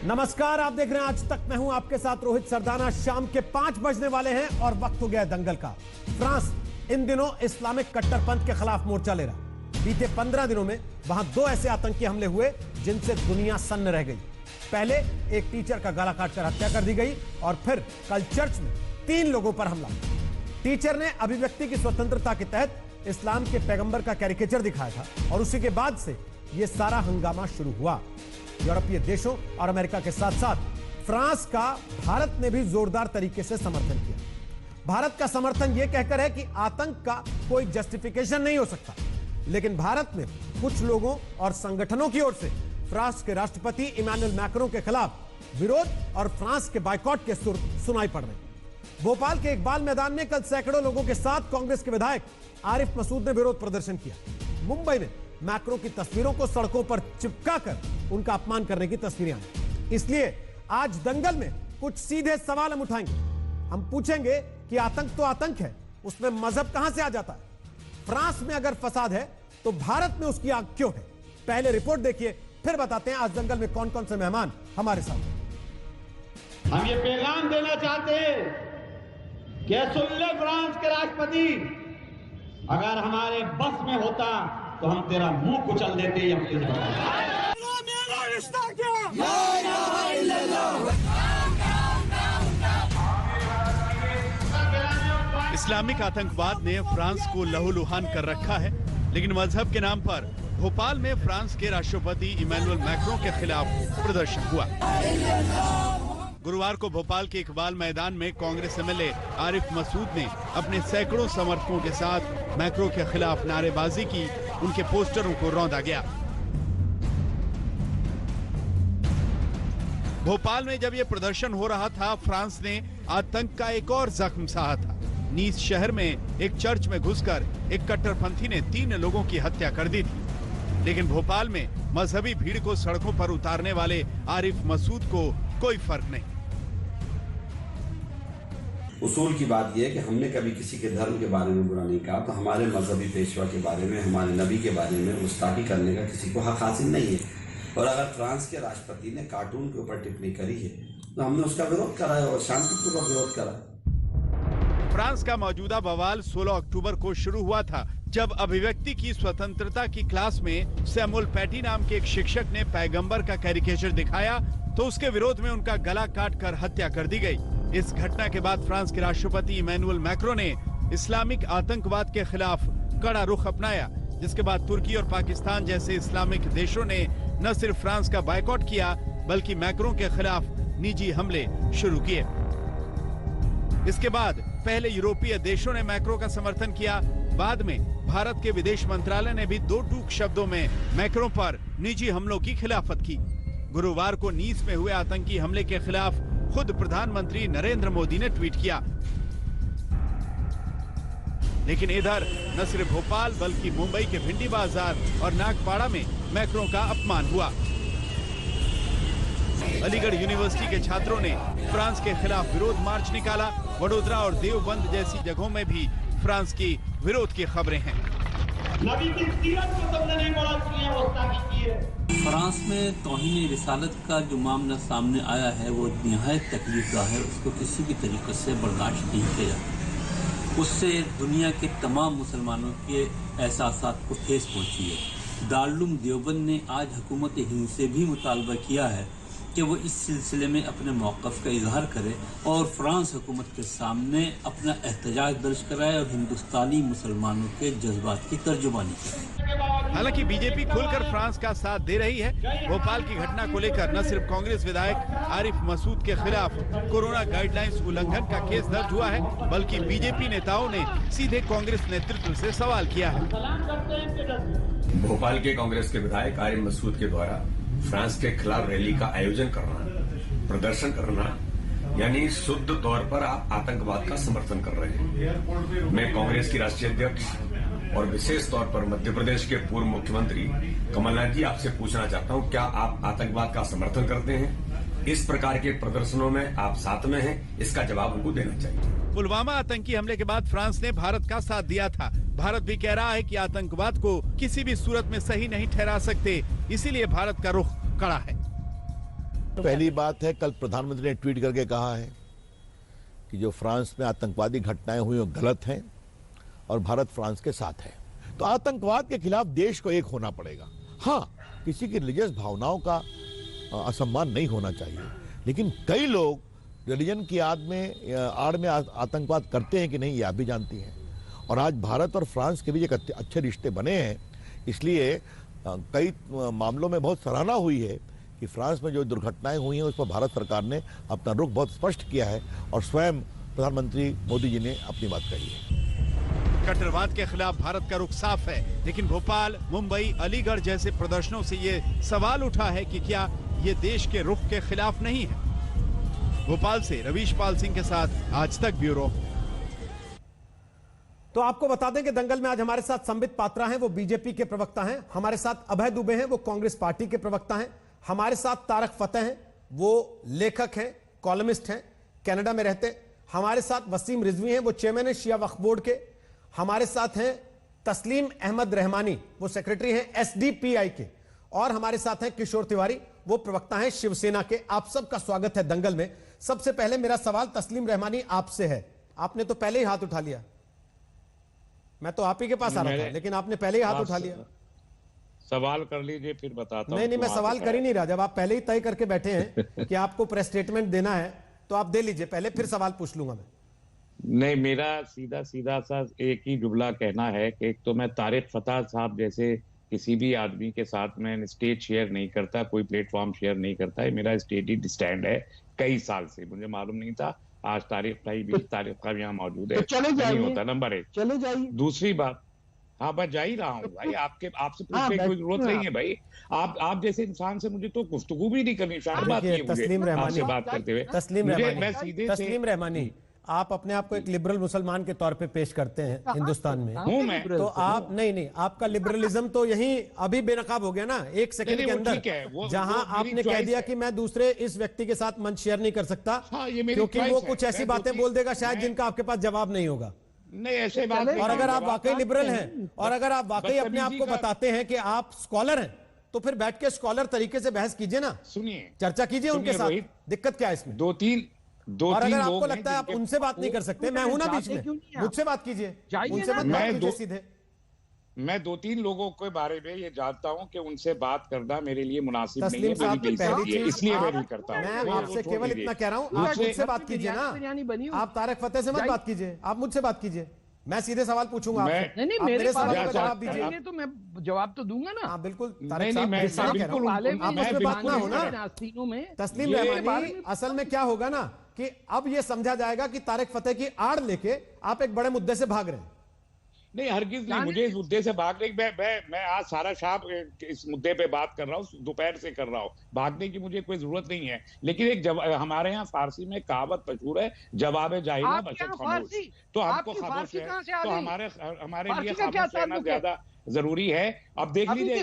नमस्कार, आप देख रहे हैं आज तक। मैं हूं आपके साथ रोहित सरदाना। शाम के 5 बजने वाले हैं और वक्त हो गया दंगल का। फ्रांस इन दिनों इस्लामिक कट्टरपंथ के खिलाफ मोर्चा ले रहा। बीते 15 दिनों में वहां 2 ऐसे आतंकी हमले हुए जिनसे दुनिया सन्न रह गई। पहले एक टीचर का गला काटकर हत्या कर दी गई और फिर कल चर्च में 3 लोगों पर हमला। टीचर ने अभिव्यक्ति की स्वतंत्रता के तहत इस्लाम के पैगंबर का कैरिकेचर दिखाया था और उसी के बाद से यह सारा हंगामा शुरू हुआ। यूरोपीय देशों और अमेरिका के साथ साथ फ्रांस का भारत ने भी जोरदार तरीके से समर्थन किया। भारत का समर्थन यह कहकर है कि आतंक का कोई जस्टिफिकेशन नहीं हो सकता, लेकिन भारत में कुछ लोगों और संगठनों की ओर से फ्रांस के राष्ट्रपति इमैनुअल मैक्रों के खिलाफ विरोध और फ्रांस के बायकॉट के सुर सुनाई पड़ रहे। भोपाल के इकबाल मैदान में कल सैकड़ों लोगों के साथ कांग्रेस के विधायक आरिफ मसूद ने विरोध प्रदर्शन किया। मुंबई में मैक्रो की तस्वीरों को सड़कों पर चिपकाकर उनका अपमान करने की तस्वीरें आई। इसलिए आज दंगल में कुछ सीधे सवाल हम उठाएंगे। हम पूछेंगे कि आतंक तो आतंक है, उसमें मजहब कहां से आ जाता है? फ्रांस में अगर फसाद है तो भारत में उसकी आग क्यों है? पहले रिपोर्ट देखिए, फिर बताते हैं आज दंगल में कौन कौन से मेहमान हमारे साथ। हम ये पैगाम देना चाहते हैं कि सुन ले फ्रांस के राष्ट्रपति, अगर हमारे बस में होता तो हम तेरा मुंह कुचल देते। इस्लामिक आतंकवाद ने फ्रांस को लहूलुहान कर रखा है, लेकिन मजहब के नाम पर भोपाल में फ्रांस के राष्ट्रपति इमैनुअल मैक्रों के खिलाफ प्रदर्शन हुआ। गुरुवार को भोपाल के इकबाल मैदान में कांग्रेस एमएलए आरिफ मसूद ने अपने सैकड़ों समर्थकों के साथ मैक्रों के खिलाफ नारेबाजी की। उनके पोस्टरों को रौंदा गया। भोपाल में जब यह प्रदर्शन हो रहा था, फ्रांस ने आतंक का एक और जख्म सहा था। नीस शहर में एक चर्च में घुसकर एक कट्टरपंथी ने 3 लोगों की हत्या कर दी थी। लेकिन भोपाल में मजहबी भीड़ को सड़कों पर उतारने वाले आरिफ मसूद को कोई फर्क नहीं। उसूल की बात यह है कि हमने कभी किसी के धर्म के बारे में बुरा नहीं कहा, तो हमारे मजहबी पेशवा के बारे में, हमारे नबी के बारे में गुस्ताखी करने का किसी को हक हासिल नहीं है। और अगर फ्रांस के राष्ट्रपति ने कार्टून के ऊपर टिप्पणी करी है तो हमने उसका विरोध करा है और शांतिपूर्वक विरोध करा। फ्रांस का मौजूदा बवाल 16 अक्टूबर को शुरू हुआ था, जब अभिव्यक्ति की स्वतंत्रता की क्लास में सैमुअल पैटी नाम के एक शिक्षक ने पैगंबर का कैरिकेचर दिखाया तो उसके विरोध में उनका गला काटकर हत्या कर दी गई। इस घटना के बाद फ्रांस के राष्ट्रपति इमैनुअल मैक्रों ने इस्लामिक आतंकवाद के खिलाफ कड़ा रुख अपनाया, जिसके बाद तुर्की और पाकिस्तान जैसे इस्लामिक देशों ने न सिर्फ फ्रांस का बायकॉट किया, बल्कि मैक्रों के खिलाफ निजी हमले शुरू किए। इसके बाद पहले यूरोपीय देशों ने मैक्रों का समर्थन किया। बाद में भारत के विदेश मंत्रालय ने भी 2 टूक शब्दों में मैक्रों पर निजी हमलों की खिलाफत की। गुरुवार को नीस में हुए आतंकी हमले के खिलाफ खुद प्रधानमंत्री नरेंद्र मोदी ने ट्वीट किया। लेकिन इधर न सिर्फ भोपाल बल्कि मुंबई के भिंडी बाजार और नागपाड़ा में मैक्रों का अपमान हुआ। अलीगढ़ यूनिवर्सिटी के छात्रों ने फ्रांस के खिलाफ विरोध मार्च निकाला। वडोदरा और देवबंद जैसी जगहों में भी फ्रांस की विरोध की खबरें हैं। नबी की सीरत को तुमने नहीं बोला, इसलिए गुस्ताखी की है। फ्रांस में तौहीन रिसालत का जो मामला सामने आया है वो निहायत तकलीफदा है। उसको किसी भी तरीके से बर्दाश्त नहीं किया जाता। उससे दुनिया के तमाम मुसलमानों के एहसासात को ठेस पहुंची है। दारुल देवबंद ने आज हुकूमत हिंद से भी मुतालबा किया है कि वो इस सिलसिले में अपने मौक़िफ़ का इजहार करे और फ्रांस हुकूमत के सामने अपना एहतजाज दर्ज कराए और हिंदुस्तानी मुसलमानों के जज्बात की तर्जुमानी करे। हालांकि बीजेपी खुलकर फ्रांस का साथ दे रही है। भोपाल की घटना को लेकर न सिर्फ कांग्रेस विधायक आरिफ मसूद के खिलाफ कोरोना गाइडलाइंस उल्लंघन का केस दर्ज हुआ है, बल्कि बीजेपी नेताओं ने सीधे कांग्रेस नेतृत्व से सवाल किया है। भोपाल के कांग्रेस के विधायक आरिफ मसूद के द्वारा फ्रांस के खिलाफ रैली का आयोजन करना, प्रदर्शन करना, यानी शुद्ध तौर पर आप आतंकवाद का समर्थन कर रहे हैं। मैं कांग्रेस की राष्ट्रीय अध्यक्ष और विशेष तौर पर मध्य प्रदेश के पूर्व मुख्यमंत्री कमलनाथ जी आपसे पूछना चाहता हूं, क्या आप आतंकवाद का समर्थन करते हैं? इस प्रकार के प्रदर्शनों में आप साथ में हैं, इसका जवाब उनको देना चाहिए। पुलवामा आतंकी हमले के बाद फ्रांस ने भारत का साथ दिया था। भारत भी कह रहा है कि आतंकवाद को किसी भी सूरत में सही नहीं ठहरा सकते, इसीलिए भारत का रुख कड़ा है। पहली बात है, कल प्रधानमंत्री ने ट्वीट करके कहा है कि जो फ्रांस में आतंकवादी घटनाएं हुई वो गलत हैं और भारत फ्रांस के साथ है। तो आतंकवाद के खिलाफ देश को एक होना पड़ेगा। हाँ, किसी की रिलीजियस भावनाओं का असम्मान नहीं होना चाहिए, लेकिन कई लोग रिलीजन की आड़ में आतंकवाद करते हैं कि नहीं, ये आप भी जानती हैं। और आज भारत और फ्रांस के बीच एक अच्छे रिश्ते बने हैं, इसलिए कई मामलों में बहुत सराहना हुई है कि फ्रांस में जो दुर्घटनाएं हुई हैं उस पर भारत सरकार ने अपना रुख बहुत स्पष्ट किया है और स्वयं प्रधानमंत्री मोदी जी ने अपनी बात कही है। कट्टरवाद के खिलाफ भारत का रुख साफ है, लेकिन भोपाल, मुंबई, अलीगढ़ जैसे प्रदर्शनों से ये सवाल उठा है कि क्या ये देश के रुख के खिलाफ नहीं है। भोपाल से रवीश पाल सिंह के साथ आज तक ब्यूरो। तो आपको बता दें कि दंगल में आज हमारे साथ संबित पात्रा हैं, वो बीजेपी के प्रवक्ता हैं। हमारे साथ अभय दुबे हैं, वो कांग्रेस पार्टी के प्रवक्ता हैं। हमारे साथ तारक फतेह हैं, वो लेखक हैं, कॉलमिस्ट हैं, कनाडा में रहते। हमारे साथ वसीम रिजवी हैं, वो चेयरमैन है शिया वक्फ बोर्ड के। हमारे साथ हैं तस्लीम अहमद रहमानी, वो सेक्रेटरी हैं एसडीपीआई के। और हमारे साथ हैं किशोर तिवारी, वो प्रवक्ता हैं शिवसेना के। आप सबका स्वागत है दंगल में। सबसे पहले मेरा सवाल तस्लीम रहमानी आपसे है। आपने तो पहले ही हाथ उठा लिया, मैं तो आप ही के पास आ रहा था, लेकिन आपने पहले ही हाथ उठा लिया। सवाल कर लीजिए फिर बताता हूं। नहीं, मैं सवाल कर ही नहीं रहा। जब आप पहले ही तय करके बैठे हैं कि आपको प्रेस स्टेटमेंट देना है तो आप दे लीजिए पहले, फिर सवाल पूछ लूंगा मैं। नहीं, मेरा सीधा सा एक ही जुमला कहना है कि एक तो मैं तारिक फतेह साहब जैसे किसी भी आदमी के साथ मैं स्टेज शेयर नहीं करता, कोई प्लेटफॉर्म शेयर नहीं करता है। मेरा स्टेटेड स्टैंड है कई साल से, मुझे मालूम नहीं था। आज तारीख का भी यहाँ मौजूद है। तो चले जाइए, नहीं होता। नंबर 1 चले जाइए। दूसरी बात, हाँ मैं जा ही रहा हूँ भाई, आपसे पूछने की कोई जरूरत नहीं है भाई। आप जैसे इंसान से मुझे तो गुफ्तगू भी नहीं करनी, शायद बात नहीं है तस्लीम रहमानी आपसे बात करते हुए। तस्लीम रहमानी, आप अपने आप को एक लिबरल मुसलमान के तौर पे पेश करते हैं हिंदुस्तान में। हूं मैं तो आप नहीं, आपका लिबरलिज्म तो यहीं अभी बेनकाब हो गया ना एक सेकंड के अंदर, जहां आपने कह दिया कि मैं दूसरे इस व्यक्ति के साथ मंच शेयर नहीं कर सकता क्योंकि वो कुछ ऐसी बातें बोल देगा शायद जिनका आपके पास जवाब नहीं होगा। नहीं, ऐसे बात नहीं। और अगर आप वाकई लिबरल हैं और अगर आप वाकई अपने आप को बताते हैं कि आप स्कॉलर हैं, तो फिर बैठ के स्कॉलर तरीके से बहस कीजिए ना, सुनिए, चर्चा कीजिए उनके साथ। दिक्कत क्या है इसमें? और अगर आपको लगता है आप उनसे बात नहीं कर सकते, मैं हूं ना बीच में, मुझसे बात कीजिए, उनसे मत बात कीजिए सीधे। मैं 2-3 लोगों के बारे में ये जानता हूँ कि उनसे बात करना मेरे लिए मुनासिब नहीं है, तस्लीम साहब की पहली चीज, इसलिए मैं नहीं करता हूँ। मैं आपसे केवल इतना कह रहा हूँ, आप मुझसे बात कीजिए ना, आप तारक फतेह से मत बात कीजिए, आप मुझसे बात कीजिए। मैं सीधे सवाल पूछूंगा आपसे, नहीं, मेरे सवाल का जवाब दीजिए तो मैं जवाब तो दूंगा ना। हाँ बिल्कुल, तस्लीम रहमानी, असल में क्या होगा ना कि अब ये समझा जाएगा कि तारिक फतेह की आड़ लेके आप एक बड़े मुद्दे से भाग रहे हैं। नहीं, हरगिज नहीं, मुझे इस मुद्दे से भागने की मैं आज सारा शाम इस मुद्दे पे बात कर रहा हूँ, दोपहर से कर रहा हूँ। भागने की मुझे कोई जरूरत नहीं है, लेकिन एक हमारे यहाँ फारसी में कहावत मशहूर है, जवाब जाहिर बशर खामोश। तो हमको खामोश है, तो हमारे लिए खामोश रहना ज्यादा जरूरी है। अब देख लीजिए,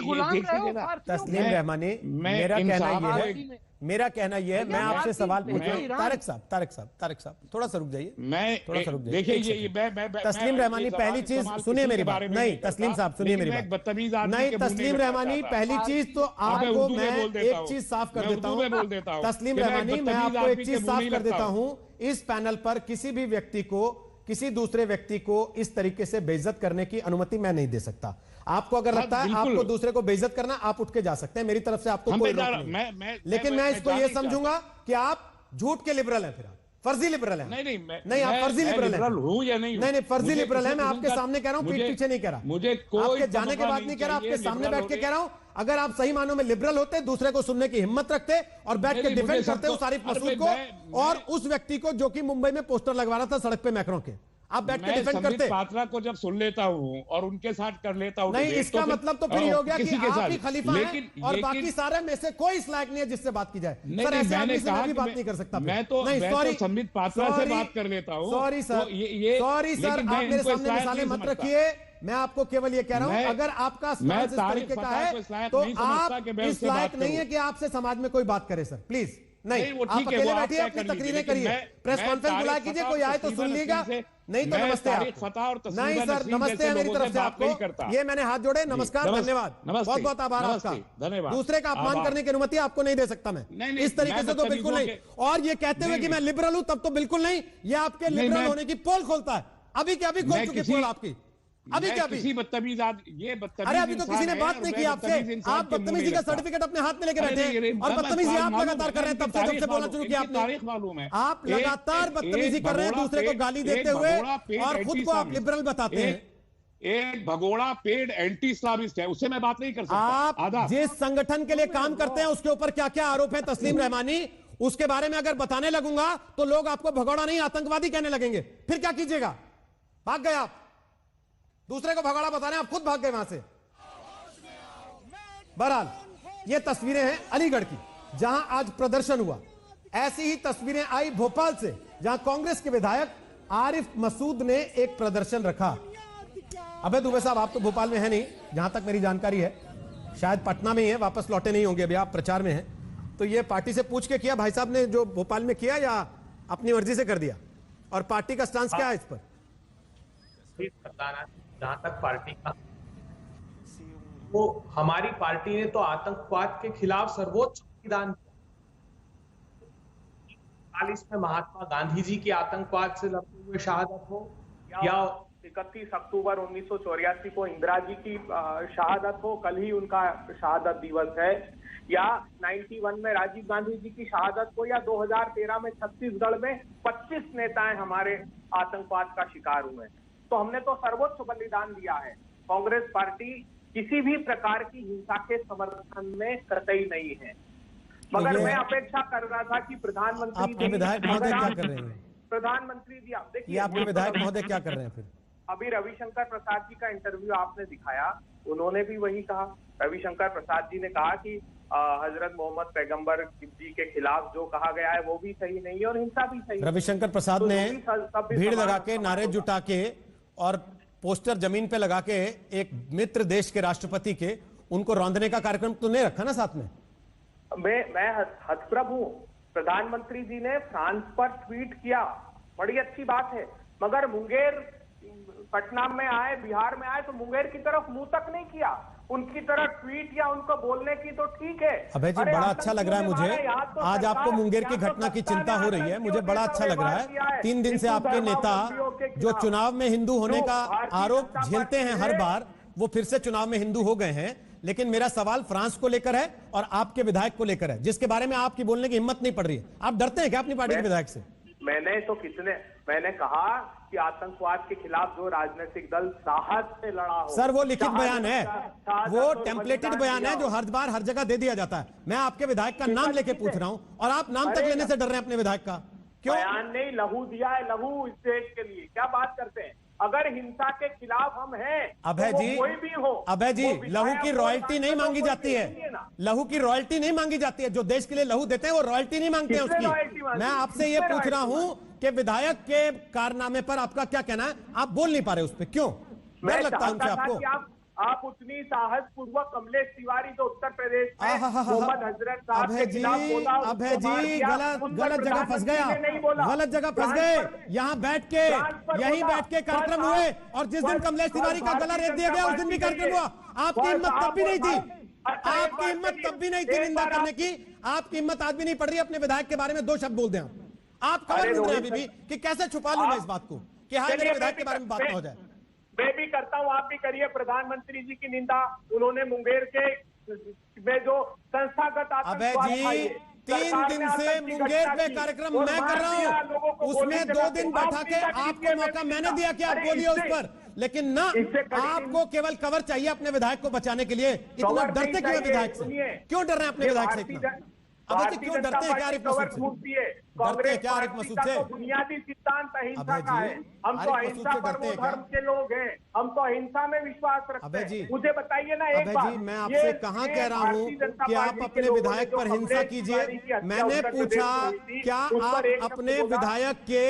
तस्लीम रहमानी, मेरा कहना यह है, मैं आपसे सवाल पूछूं। तारिक साहब थोड़ा सा रुक जाइए, थोड़ा सा रुक जाइए। देखिए, तस्लीम रहमानी, पहली चीज सुनिए मेरी बात। नहीं तस्लीम साहब सुनिए मेरी बात। नहीं तस्लीम रहमानी, पहली चीज तो आपको मैं एक चीज साफ कर देता हूँ। तस्लीम रहमानी, मैं आपको एक चीज साफ कर देता हूँ, इस पैनल पर किसी भी व्यक्ति को, किसी दूसरे व्यक्ति को इस तरीके से बेइज्जत करने की अनुमति मैं नहीं दे सकता। आपको अगर लगता है आपको दूसरे को बेइज्जत करना, आप उठ के जा सकते हैं, मेरी तरफ से आपको कोई रोक नहीं। लेकिन मैं इसको ये समझूंगा कि आप झूठ के लिबरल हैं, फिर आप फर्जी लिबरल हैं। नहीं, आप फर्जी लिबरल हैं। नहीं, फर्जी लिबरल है। मैं आपके सामने कह रहा हूं, पीठ पीछे नहीं कह रहा, मुझे आपके जाने के बाद नहीं कह रहा, आपके सामने बैठ के कह रहा हूं। अगर आप सही मानों में लिबरल होते, दूसरे को सुनने की हिम्मत रखते और बैठ के डिफेंड करते उस आरिफ मसूद को और उस व्यक्ति को जो कि मुंबई में पोस्टर लगवा रहा था सड़क पे मैक्रों के, आप बैठ के डिफेंड करते। पात्रा को जब सुन लेता हूँ और उनके साथ कर लेता हूँ, नहीं, इसका मतलब तो फिर ये हो गया कि आप ही खलीफा हैं और बाकी सारे में से कोई इस लायक नहीं है जिससे बात की जाए। सर ऐसे आदमी से मैं भी बात नहीं कर सकता। मैं तो संबित पात्रा से बात कर लेता हूँ। सॉरी सर, आप मेरे सामने मिसालें मत रखिए। मैं आपको केवल ये कह रहा हूं, अगर आपका इस तरीके का है तो आप इस लायक नहीं है कि आपसे समाज में कोई बात करे। सर प्लीज नहीं, वो आप ठीक है, अकेले वो आप बैठिए, तय अपनी कर लीजिए, तकरीरें लेकिन करिए, प्रेस कॉन्फ्रेंस बुला तारीख कीजिए, फतह कोई और आए तो सुन तस्लीमा लीजिएगा, नसीम से- नहीं तो मैं नमस्ते तारीख आपको। फतह और तस्लीमा नहीं सर, नसीम नमस्ते जैसे है मेरी लोगों तरफ से से बात आपको, नहीं करता। ये मैंने हाथ जोड़े, नमस्कार, धन्यवाद, नमस्ते, बहुत बहुत आभार नमस्ते, आपका। धन्यवाद। दूसरे का अपमान आभार। करने की अनुमति आपको नहीं दे सकता मैं, नहीं, इस तरीके मैं से तो बिल्कुल नहीं। बदतमीजों और ये कहते हुए कि मैं लिबरल हूं तब तो बिल्कुल नहीं, ये आपके नहीं, लिबरल मैं- होने की पोल खोलता है। अभी के अभी खोल मैं चुकी किसी- पोल आपकी, अभी मैं के अभी। किसी बदतमीज ये बदतमीज अरे अभी तो इंसान किसी ने है बात और नहीं मैं की आपसे, बदतमीज इंसान आप के मुंह बदतमीजी नहीं का लगता। सर्टिफिकेट अपने हाथ में लेके अरे बैठे नहीं, हैं और बदतमीजी आप मालूम लगातार है, कर रहे हैं, तब से तारीख बोलना मालूम, शुरू किया इनकी आपने। तारीख मालूम है। आप लगातार बदतमीजी कर रहे हैं, दूसरे को गाली देते हुए, और खुद को आप लिबरल बताते हैं। एक भगोड़ा पेड एंटी इस्लामिस्ट है, उससे मैं बात नहीं कर सकता। आप जिस संगठन के लिए काम करते हैं उसके ऊपर क्या क्या आरोप है तस्लीम रहमानी, उसके बारे में अगर बताने लगूंगा तो लोग आपको भगोड़ा नहीं आतंकवादी कहने लगेंगे, फिर क्या कीजिएगा? भाग गए आप, दूसरे को भगोड़ा बताने आप खुद भाग गए वहां से। बहरहाल ये तस्वीरें हैं अलीगढ़ की, जहां आज प्रदर्शन हुआ। ऐसी ही तस्वीरें आई भोपाल से, जहां कांग्रेस के विधायक आरिफ मसूद ने एक प्रदर्शन रखा। अबे दुबे साहब, आप तो भोपाल में है नहीं, जहां तक मेरी जानकारी है, शायद पटना में ही है, वापस लौटे नहीं होंगे, अभी आप प्रचार में हैं। तो ये पार्टी से पूछ के किया भाई साहब ने जो भोपाल में किया, या अपनी मर्जी से कर दिया? और पार्टी का स्टांस क्या है इस पर? जहां तक पार्टी का, वो हमारी पार्टी ने तो आतंकवाद के खिलाफ सर्वोच्च बलिदान किया। में महात्मा गांधी जी की आतंकवाद से लड़ते हुए शहादत हो, या 31 अक्टूबर 1984 को इंदिरा जी की शहादत हो, कल ही उनका शहादत दिवस है, या 91 में राजीव गांधी जी की शहादत हो, या 2013 में छत्तीसगढ़ में 25 नेताएं हमारे आतंकवाद का शिकार हुए। तो हमने तो सर्वोच्च बलिदान दिया है। कांग्रेस पार्टी किसी भी प्रकार की हिंसा के समर्थन में कतई नहीं है, मगर मैं अपेक्षा कर रहा था कि प्रधानमंत्री आपके विधायक महोदय क्या कर रहे हैं? प्रधानमंत्री जी, आप देखिए, ये आपके विधायक महोदय क्या कर रहे हैं? फिर अभी रविशंकर प्रसाद जी का इंटरव्यू आपने दिखाया, उन्होंने भी वही कहा। रविशंकर प्रसाद जी ने कहा कि हजरत मोहम्मद पैगंबर जी के खिलाफ जो कहा गया है वो भी सही नहीं है और हिंसा भी सही। रविशंकर प्रसाद ने भीड़ लगा के, नारे जुटा के और पोस्टर जमीन पे लगा के एक मित्र देश के राष्ट्रपति के, उनको रौंदने का कार्यक्रम तो नहीं रखा ना साथ में? मैं हतप्रभ हूं। प्रधानमंत्री जी ने फ्रांस पर ट्वीट किया, बड़ी अच्छी बात है, मगर मुंगेर पटना में आए, बिहार में आए तो मुंगेर की तरफ मुंह तक नहीं किया। उनकी तरफ ट्वीट या उनको बोलने की तो ठीक है। अबे जी, बड़ा अच्छा लग रहा है मुझे, आज आपको मुंगेर की घटना की चिंता हो रही है, मुझे बड़ा अच्छा लग रहा है। 3 दिन से आपके नेता जो चुनाव में हिंदू होने का आरोप झेलते हैं हर बार, वो फिर से चुनाव में हिंदू हो गए हैं। लेकिन मेरा सवाल फ्रांस को लेकर है और आपके विधायक को लेकर है, जिसके बारे में आपकी बोलने की हिम्मत नहीं पड़ रही है। आप डरते हैं क्या अपनी पार्टी के विधायक से? मैंने कहा कि आतंकवाद के खिलाफ जो राजनीतिक दल साहस से लड़ा हो। सर, वो लिखित बयान है, वो टेम्पलेटेड बयान है जो हर बार हर जगह दे दिया जाता है। मैं आपके विधायक का नाम लेके पूछ रहा हूं और आप नाम तक लेने से डर रहे हैं अपने विधायक का, क्यों? बयान नहीं, लहू दिया है, लहू इस देश के लिए। क्या बात करते हैं? अगर हिंसा के खिलाफ हम हैं, अभय जी, कोई भी हो, अभय जी, लहू की रॉयल्टी नहीं मांगी जाती है, लहू की रॉयल्टी नहीं मांगी जाती है। जो देश के लिए लहू देते हैं वो रॉयल्टी नहीं मांगते हैं उसकी। मैं आपसे ये पूछ रहा हूं कि विधायक के कारनामे पर आपका क्या कहना है? आप बोल नहीं पा रहे उस पर, क्यों? डर लगता है उनसे आपको? आप उतनी साहस पूर्वक कमलेश तिवारी जो उत्तर प्रदेश में मोहम्मद हजरत साहब के खिलाफ बोला, अभय जी, गलत जगह फंस गया, गलत जगह फंस गए। यहाँ बैठ के, यहीं बैठ के कार्यक्रम हुए और जिस दिन कमलेश तिवारी का गला रेत दिया गया उस दिन भी कार्यक्रम हुआ। आपकी हिम्मत तब भी नहीं थी, आपकी हिम्मत तब भी नहीं थी निंदा करने की। आपकी हिम्मत आज भी नहीं पड़ रही अपने विधायक के बारे में 2 शब्द बोल दें। आप खबर ढूंढ रहे हैं अभी भी कि कैसे छुपा लूं मैं इस बात को कि हाँ, मेरे विधायक के बारे में बात ना हो जाए। मैं भी करता हूं, आप भी करिए। प्रधानमंत्री जी की निंदा उन्होंने मुंगेर के में जो संस्थागत आतंकवाद, 3 दिन से मुंगेर पे कार्यक्रम मैं कर रहा हूं, उसमें 2 दिन बैठा के आपको मौका मैंने दिया कि आप बोलिए उस पर, लेकिन ना, आपको केवल कवर चाहिए अपने विधायक को बचाने के लिए। इतना डरते क्यों विधायक से? क्यों डर रहे हैं अपने विधायक से इतना? अब क्यों डरते हैं क्या आरिफ मसूद से? डरते हैं क्या आरिफ मसूद से? बुनियादी सिद्धांत अहिंसा का है। हम तो अहिंसा परमो धर्म के लोग हैं, हम तो अहिंसा में विश्वास रखते हैं। मुझे बताइए ना एक बात, मैं आपसे कहां कह रहा हूं कि आप अपने विधायक पर हिंसा कीजिए? मैंने पूछा क्या आप अपने विधायक के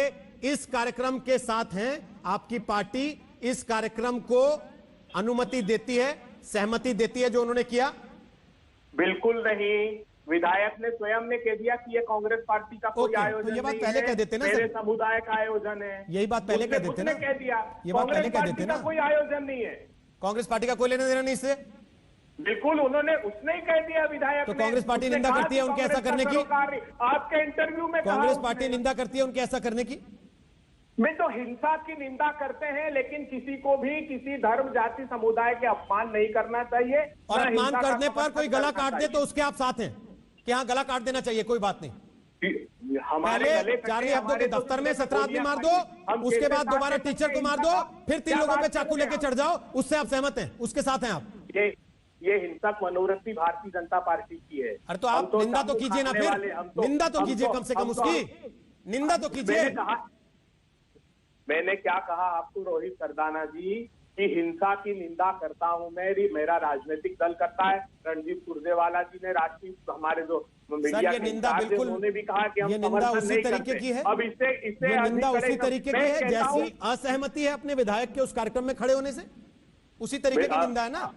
इस कार्यक्रम के साथ हैं? आपकी पार्टी इस कार्यक्रम को अनुमति देती है, सहमति देती है जो उन्होंने किया? बिल्कुल नहीं। विधायक ने स्वयं ने कह दिया कि ये कांग्रेस पार्टी का कोई आयोजन तो ये बात नहीं पहले है, कह देते ना मेरे सर। समुदाय का आयोजन है। यही बात पहले कह देते ना, कह दिया ये बात पहले कह देते ना, कोई आयोजन नहीं है, कांग्रेस पार्टी का कोई लेना देना नहीं इससे। बिल्कुल उसने ही कह दिया विधायक तो ने। कांग्रेस पार्टी निंदा करती है उनके ऐसा करने की? आपके इंटरव्यू में कांग्रेस पार्टी निंदा करती है उनके ऐसा करने की? में तो हिंसा की निंदा करते हैं, लेकिन किसी को भी किसी धर्म जाति समुदाय के अपमान नहीं करना चाहिए। और अपमान करने पर कोई गला काट दे तो उसके आप साथ हैं कि हाँ गला काट देना चाहिए, कोई बात नहीं। पहले चार्ली हेब्डो के दफ्तर में 17 आदमी मार दो, उसके बाद दोबारा टीचर को मार दो, फिर 3 लोगों पे चाकू लेके चढ़ जाओ, उससे आप सहमत हैं? उसके साथ हैं आप? ये हिंसक मनोवृत्ति भारतीय जनता पार्टी की है। अरे तो आप निंदा तो कीजिए ना, फिर निंदा तो कीजिए, कम से कम उसकी निंदा तो कीजिए। मैंने क्या कहा आपको रोहित सरदाना जी कि हिंसा की निंदा करता हूं मैं, मेरा राजनीतिक दल करता है। रणदीप सुरजेवाला जी ने राष्ट्रीय हमारे जो मीडिया ये निंदा बिल्कुल, उन्होंने भी कहा कि हम ये निंदा उसी तरीके की है। अब इससे ये निंदा उसी तरीके की है जैसी असहमति है अपने विधायक के उस कार्यक्रम में खड़े होने से, उसी तरीके की निंदा है ना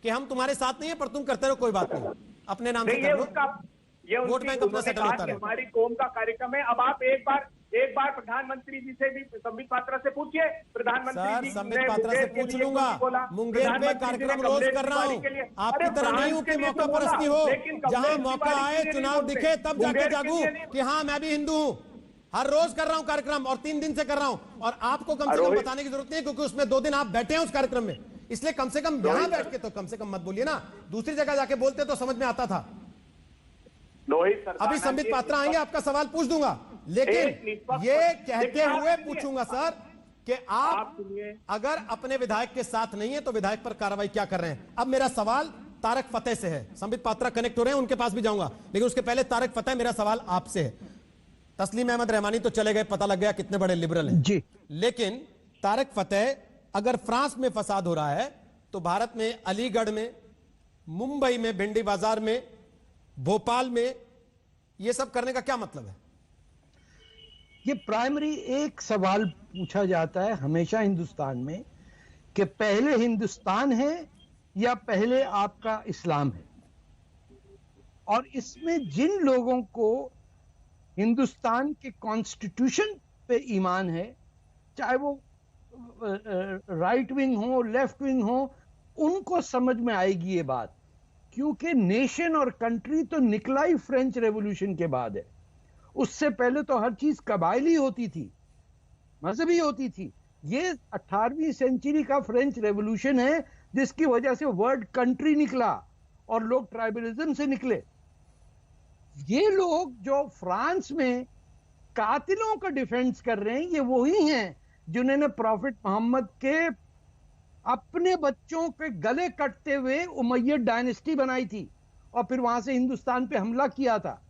कि हम तुम्हारे साथ नहीं है पर तुम करते रहो, कोई बात नहीं, अपने नाम से कर लो, वोट बैंक अपना सेटल होता है। हमारी कौम का कार्यक्रम है। अब आप एक बार प्रधानमंत्री जी से भी, संबित पात्रा से पूछिए। प्रधानमंत्री जी संबित पात्रा से पूछ लूंगा, मुंगेर में कार्यक्रम रोज कर रहा हूँ, आपकी तरह नहीं हूँ कि मौका परस्ती हो, जहां मौका आए चुनाव दिखे तब जाके जागू कि हाँ मैं भी हिंदू हूँ। हर रोज कर रहा हूँ कार्यक्रम और 3 दिन से कर रहा हूँ, और आपको कम से कम बताने की जरूरत नहीं है क्योंकि उसमें 2 दिन आप बैठे हैं उस कार्यक्रम में, इसलिए कम से कम यहां बैठ के तो कम से कम मत बोलिए ना, दूसरी जगह जाके बोलते तो समझ में आता था। अभी संबित पात्रा आएंगे, आपका सवाल पूछ दूंगा, लेकिन ये कहते हुए पूछूंगा सर कि आप अगर अपने विधायक के साथ नहीं है तो विधायक पर कार्रवाई क्या कर रहे हैं? अब मेरा सवाल तारक फतेह से है, संबित पात्रा कनेक्ट हो रहे हैं, उनके पास भी जाऊंगा, लेकिन उसके पहले तारक फतेह मेरा सवाल आपसे है। तस्लीम अहमद रहमानी तो चले गए, पता लग गया कितने बड़े लिबरल हैं जी, लेकिन तारक फतेह अगर फ्रांस में फसाद हो रहा है तो भारत में अलीगढ़ में, मुंबई में, भिंडी बाजार में, भोपाल में ये सब करने का क्या मतलब है? ये प्राइमरी एक सवाल पूछा जाता है हमेशा हिंदुस्तान में कि पहले हिंदुस्तान है या पहले आपका इस्लाम है। और इसमें जिन लोगों को हिंदुस्तान के कॉन्स्टिट्यूशन पे ईमान है, चाहे वो राइट विंग हो, लेफ्ट विंग हो, उनको समझ में आएगी ये बात, क्योंकि नेशन और कंट्री तो निकला ही फ्रेंच रेवोल्यूशन के बाद है। उससे पहले तो हर चीज कबायली होती थी, मजहबी होती थी। ये 18वीं सेंचुरी का फ्रेंच रेवोल्यूशन है जिसकी वजह से वर्ड कंट्री निकला और लोग ट्राइबलिज्म से निकले। ये लोग जो फ्रांस में कातिलों का डिफेंस कर रहे हैं, ये वही हैं जिन्होंने प्रॉफिट मोहम्मद के अपने बच्चों के गले कटते हुए उमैयद डायनेस्टी बनाई थी और फिर वहां से हिंदुस्तान पे हमला किया था।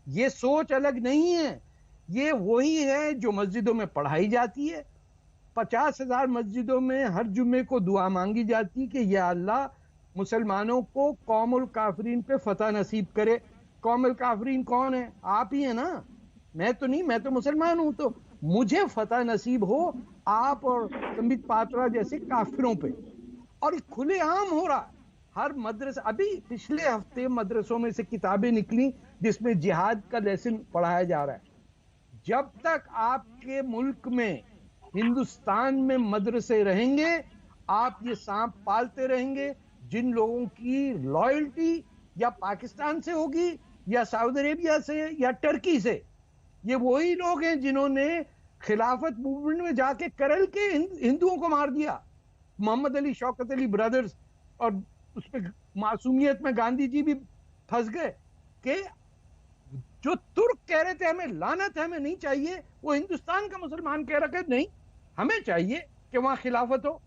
ये सोच अलग नहीं है, ये वही है जो मस्जिदों में पढ़ाई जाती है। 50,000 मस्जिदों में हर जुम्मे को दुआ मांगी जाती है कि या अल्लाह मुसलमानों को कौमुल काफरीन पे फतह नसीब करे। कौमुल काफरीन कौन है? आप ही है ना, मैं तो नहीं, मैं तो मुसलमान हूं, तो मुझे फतह नसीब हो आप और संबित पात्रा जैसे काफिरों पे। और ये खुलेआम हो रहा, हर मदरसा, अभी पिछले हफ्ते मदरसों में से किताबें निकली जिसमें जिहाद का लेसन पढ़ाया जा रहा है। जब तक आपके मुल्क में, हिंदुस्तान में मदरसे रहेंगे, आप ये सांप पालते रहेंगे। जिन लोगों की लॉयल्टी या पाकिस्तान से होगी या सऊदी अरेबिया से या टर्की से, ये वही लोग हैं जिन्होंने खिलाफत मूवमेंट में जाके केरल के हिंदुओं को मार दिया। मोहम्मद अली, शौकत अली ब्रदर्स, और उसमें मासूमियत में गांधी जी भी फंस गए कि जो तुर्क कह रहे थे हमें लानत है, हमें नहीं चाहिए, वो हिंदुस्तान का मुसलमान कह रहा है नहीं हमें चाहिए कि वहां खिलाफत हो।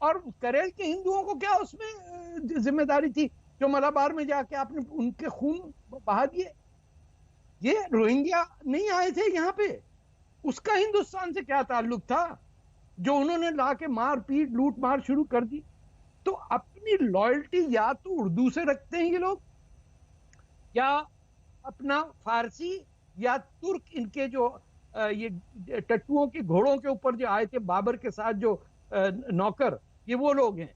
और केरल के हिंदुओं को क्या उसमें जिम्मेदारी थी जो मलाबार में जाके आपने उनके खून बहा दिए? ये रोहिंग्या नहीं आए थे यहाँ पे, उसका हिंदुस्तान से क्या ताल्लुक था जो उन्होंने लाके मार पीट लूट मार शुरू कर दी? तो अपनी लॉयल्टी या तो उर्दू से रखते हैं ये लोग, या अपना फारसी या तुर्क, इनके जो ये टट्टुओं के घोड़ों के ऊपर जो आए थे बाबर के साथ जो नौकर, ये वो लोग हैं।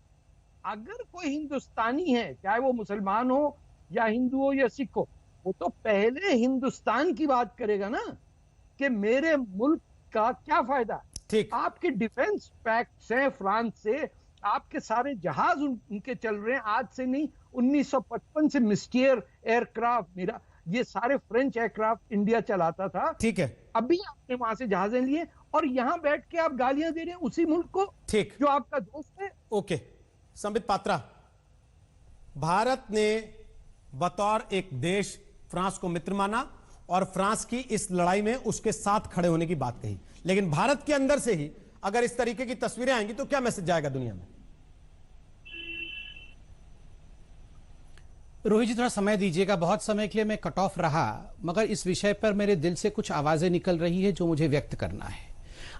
अगर कोई हिंदुस्तानी है, चाहे वो मुसलमान हो या हिंदू हो या सिख हो, वो तो पहले हिंदुस्तान की बात करेगा ना, कि मेरे मुल्क का क्या फायदा। ठीक, आपके डिफेंस पैक्ट्स हैं फ्रांस से, आपके सारे जहाज उनके चल रहे हैं, आज से नहीं 1955 से मिस्टियर एयरक्राफ्ट, मेरा ये सारे फ्रेंच एयरक्राफ्ट इंडिया चलाता था। ठीक है, अभी आपने वहां से जहाजें लिए और यहां बैठ के आप गालियां दे रहे हैं उसी मुल्क को, ठीक, जो आपका दोस्त है। ओके, संबित पात्रा, भारत ने बतौर एक देश फ्रांस को मित्र माना और फ्रांस की इस लड़ाई में उसके साथ खड़े होने की बात कही, लेकिन भारत के अंदर से ही अगर इस तरीके की तस्वीरें आएंगी तो क्या मैसेज जाएगा दुनिया में? रोहित जी थोड़ा समय दीजिएगा, बहुत समय के लिए मैं कट ऑफ रहा, मगर इस विषय पर मेरे दिल से कुछ आवाजें निकल रही है जो मुझे व्यक्त करना है।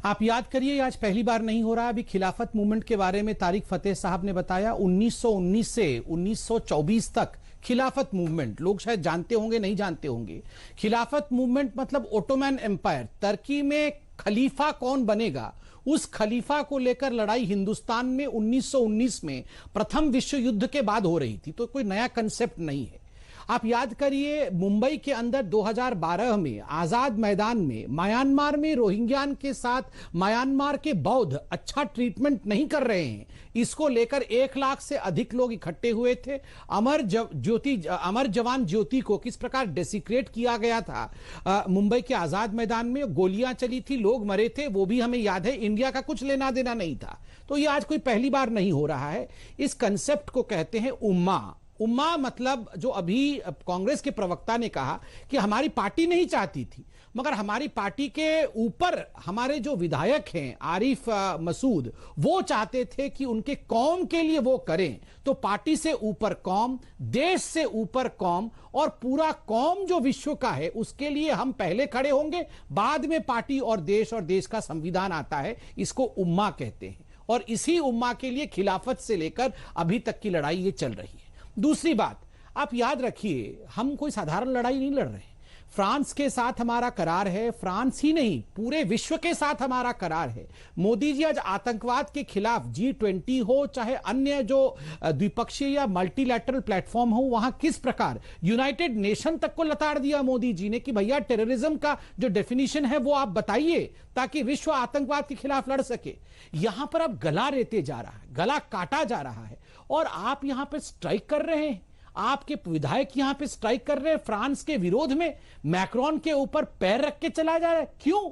आप याद करिए, आज पहली बार नहीं हो रहा, अभी खिलाफत मूवमेंट के बारे में तारिक फतेह साहब ने बताया 1919 से 1924 तक खिलाफत मूवमेंट, लोग शायद जानते होंगे नहीं जानते होंगे, खिलाफत मूवमेंट मतलब ओटोमन एम्पायर, तुर्की में खलीफा कौन बनेगा उस खलीफा को लेकर लड़ाई हिंदुस्तान में 1919 में प्रथम विश्व युद्ध के बाद हो रही थी, तो कोई नया कंसेप्ट नहीं है। आप याद करिए, मुंबई के अंदर 2012 में आजाद मैदान में म्यांमार में रोहिंग्यान के साथ म्यांमार के बौद्ध अच्छा ट्रीटमेंट नहीं कर रहे हैं, इसको लेकर 1 लाख से अधिक लोग इकट्ठे हुए थे। अमर जवान ज्योति को किस प्रकार डेसिक्रेट किया गया था मुंबई के आजाद मैदान में, गोलियां चली थी, लोग मरे थे, वो भी हमें याद है, इंडिया का कुछ लेना देना नहीं था। तो ये आज कोई पहली बार नहीं हो रहा है। इस कंसेप्ट को कहते हैं उम्मा। उम्मा मतलब जो अभी कांग्रेस के प्रवक्ता ने कहा कि हमारी पार्टी नहीं चाहती थी, मगर हमारी पार्टी के ऊपर हमारे जो विधायक हैं आरिफ मसूद, वो चाहते थे कि उनके कौम के लिए वो करें, तो पार्टी से ऊपर कौम, देश से ऊपर कौम, और पूरा कौम जो विश्व का है उसके लिए हम पहले खड़े होंगे, बाद में पार्टी और देश का संविधान आता है, इसको उम्मा कहते हैं। और इसी उम्मा के लिए खिलाफत से लेकर अभी तक की लड़ाई ये चल रही है। दूसरी बात, आप याद रखिए, हम कोई साधारण लड़ाई नहीं लड़ रहे हैं। फ्रांस के साथ हमारा करार है, फ्रांस ही नहीं पूरे विश्व के साथ हमारा करार है। मोदी जी आज आतंकवाद के खिलाफ G20 हो चाहे अन्य जो द्विपक्षीय या मल्टीलैटरल प्लेटफॉर्म हो, वहां किस प्रकार यूनाइटेड नेशन तक को लताड़ दिया मोदी जी ने कि भैया टेररिज्म का जो डेफिनेशन है वो आप बताइए ताकि विश्व आतंकवाद के खिलाफ लड़ सके। यहां पर अब गला रेते जा रहा है, गला काटा जा रहा है, और आप यहां पर स्ट्राइक कर रहे हैं, आपके विधायक यहां पे स्ट्राइक कर रहे हैं फ्रांस के विरोध में, मैक्रोन के ऊपर पैर रख के चला जा रहा है। क्यों?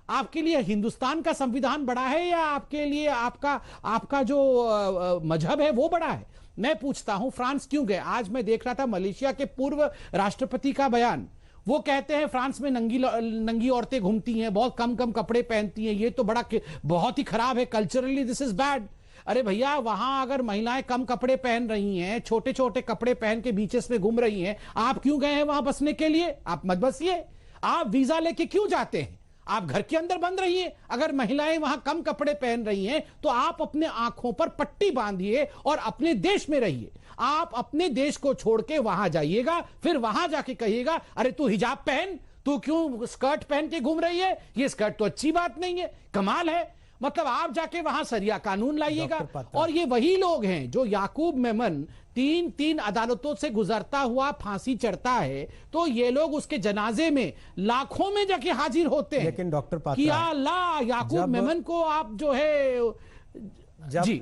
आपके लिए हिंदुस्तान का संविधान बड़ा है या आपके लिए आपका जो मजहब है वो बड़ा है? मैं पूछता हूं, फ्रांस क्यों गए? आज मैं देख रहा था मलेशिया के पूर्व राष्ट्रपति का बयान, वो कहते हैं फ्रांस में नंगी औरतें घूमती हैं, बहुत कम कपड़े पहनती हैं, ये तो बहुत ही खराब है, कल्चरली दिस इज बैड। अरे भैया, वहां अगर महिलाएं कम कपड़े पहन रही हैं, छोटे छोटे कपड़े पहन के बीचेस में घूम रही हैं, आप क्यों गए हैं वहां बसने के लिए? आप मत बसिए। आप वीजा लेके क्यों जाते हैं? आप घर के अंदर बंद रहिए। अगर महिलाएं वहां कम कपड़े पहन रही हैं तो आप अपने आंखों पर पट्टी बांधिए और अपने देश में रहिए। आप अपने देश को छोड़ के वहां जाइएगा, फिर वहां जाके कहिएगा अरे तू हिजाब पहन, तू क्यों स्कर्ट पहन के घूम रही है, ये स्कर्ट तो अच्छी बात नहीं है। कमाल है, मतलब आप जाके वहां सरिया कानून लाइएगा। और ये वही लोग हैं जो याकूब मेमन तीन अदालतों से गुजरता हुआ फांसी चढ़ता है, तो ये लोग उसके जनाजे में लाखों में जाके हाजिर होते हैं। लेकिन डॉक्टर पात्रा, कि अल्लाह याकूब मेमन को आप जो है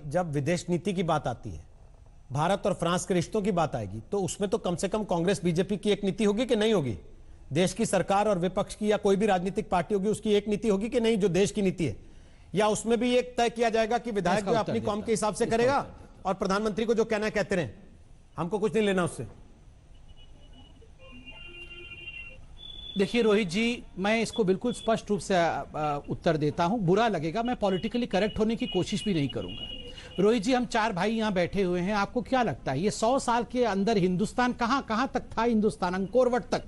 जब विदेश नीति की बात आती है, भारत और फ्रांस के रिश्तों की बात आएगी, तो उसमें तो कम से कम कांग्रेस बीजेपी की एक नीति होगी कि नहीं होगी? देश की सरकार और विपक्ष की या कोई भी राजनीतिक पार्टी होगी उसकी एक नीति होगी कि नहीं, जो देश की नीति है? या उसमें भी एक तय किया जाएगा कि विधायक जो अपनी कौम के हिसाब से करेगा और प्रधानमंत्री को जो कहना है कहते रहे, हमको कुछ नहीं लेना उससे? देखिए रोहित जी, मैं इसको बिल्कुल स्पष्ट रूप से उत्तर देता हूं, बुरा लगेगा, मैं पॉलिटिकली करेक्ट होने की कोशिश भी नहीं करूंगा। रोहित जी, हम 4 भाई यहां बैठे हुए हैं, आपको क्या लगता है ये 100 साल के अंदर हिंदुस्तान कहां तक था? हिंदुस्तान अंकोरवट तक,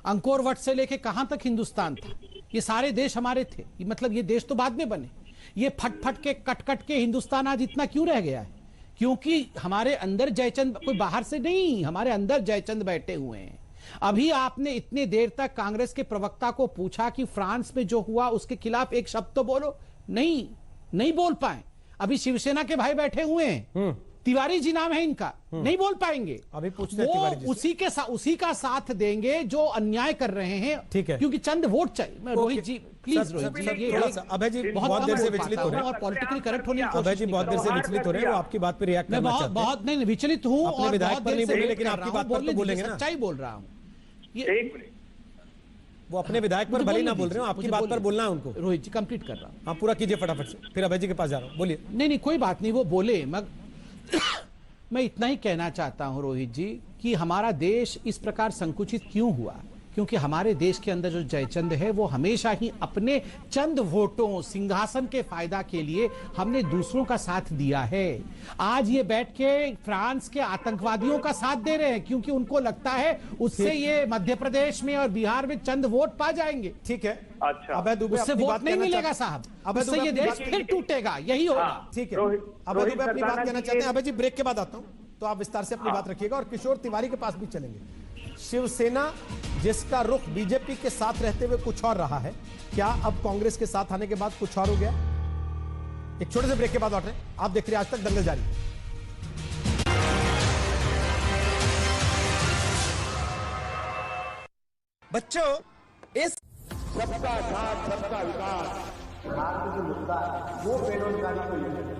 अंकोरवट से लेके कहां तक हिंदुस्तान था? ये सारे देश हमारे थे, मतलब ये देश तो बाद में बने। ये फट के कट के हिंदुस्तान आज इतना क्यों रह गया है? क्योंकि हमारे अंदर जयचंद, कोई बाहर से नहीं, हमारे अंदर जयचंद बैठे हुए हैं। अभी आपने इतने देर तक कांग्रेस के प्रवक्ता को पूछा कि फ्रांस में जो हुआ उसके खिलाफ एक शब्द तो बोलो, नहीं बोल पाए। अभी शिवसेना के भाई बैठे हुए हैं, तिवारी जी नाम है इनका, नहीं बोल पाएंगे। अभी पूछते हैं तिवारी जी वो उसी का साथ देंगे जो अन्याय कर रहे हैं। ठीक है, क्योंकि चंद वोट चाहिए। रोहित जी प्लीज, रोहित जी ये थोड़ा सा अभय जी बहुत देर से विचलित हो रहे हैं और पॉलिटिकली करेक्ट होने की कोशिश। अभय जी बहुत देर से विचलित हो रहे हैं, वो आपकी बात पे रिएक्ट करना चाहते हैं। बहुत नहीं विचलित हूँ और विधायक पर नहीं बोले, लेकिन आपकी बात पर तो बोलेंगे ना। सच्चाई बोल रहा हूँ। वो अपने विधायक पर भले ना बोल रहे हो, आपकी बात पर बोलना है उनको। रोहित जी कंप्लीट कर रहा हूँ। हाँ पूरा कीजिए फटाफट से, फिर अभय जी के पास जा रहा हूँ, बोलिए। नहीं कोई बात नहीं, वो बोले। मैं इतना ही कहना चाहता हूं रोहित जी कि हमारा देश इस प्रकार संकुचित क्यों हुआ, क्योंकि हमारे देश के अंदर जो जयचंद है वो हमेशा ही अपने चंद वोटों, सिंहासन के फायदा के लिए हमने दूसरों का साथ दिया है। आज ये बैठ के फ्रांस के आतंकवादियों का साथ दे रहे हैं क्योंकि उनको लगता है उससे ये मध्य प्रदेश में और बिहार में चंद वोट पा जाएंगे। ठीक है, अच्छा, अभय दुबे उससे वोट नहीं मिलेगा साहब, उससे ये देश फिर टूटेगा, यही होगा। ठीक है, अभय दुबे अपनी बात कहना चाहते हैं। अभय जी ब्रेक के बाद आता हूं, तो आप विस्तार से अपनी बात रखिएगा और किशोर तिवारी के पास भी चलेंगे। शिवसेना जिसका रुख बीजेपी के साथ रहते हुए कुछ और रहा है, क्या अब कांग्रेस के साथ आने के बाद कुछ और हो गया? एक छोटे से ब्रेक के बाद लौट रहे हैं। आप देख रहे हैं आज तक, दंगल जारी। बच्चों, इस सबका साथ सबका विकास भारत जो मुद्दा है वो बेरोजगारी को लेकर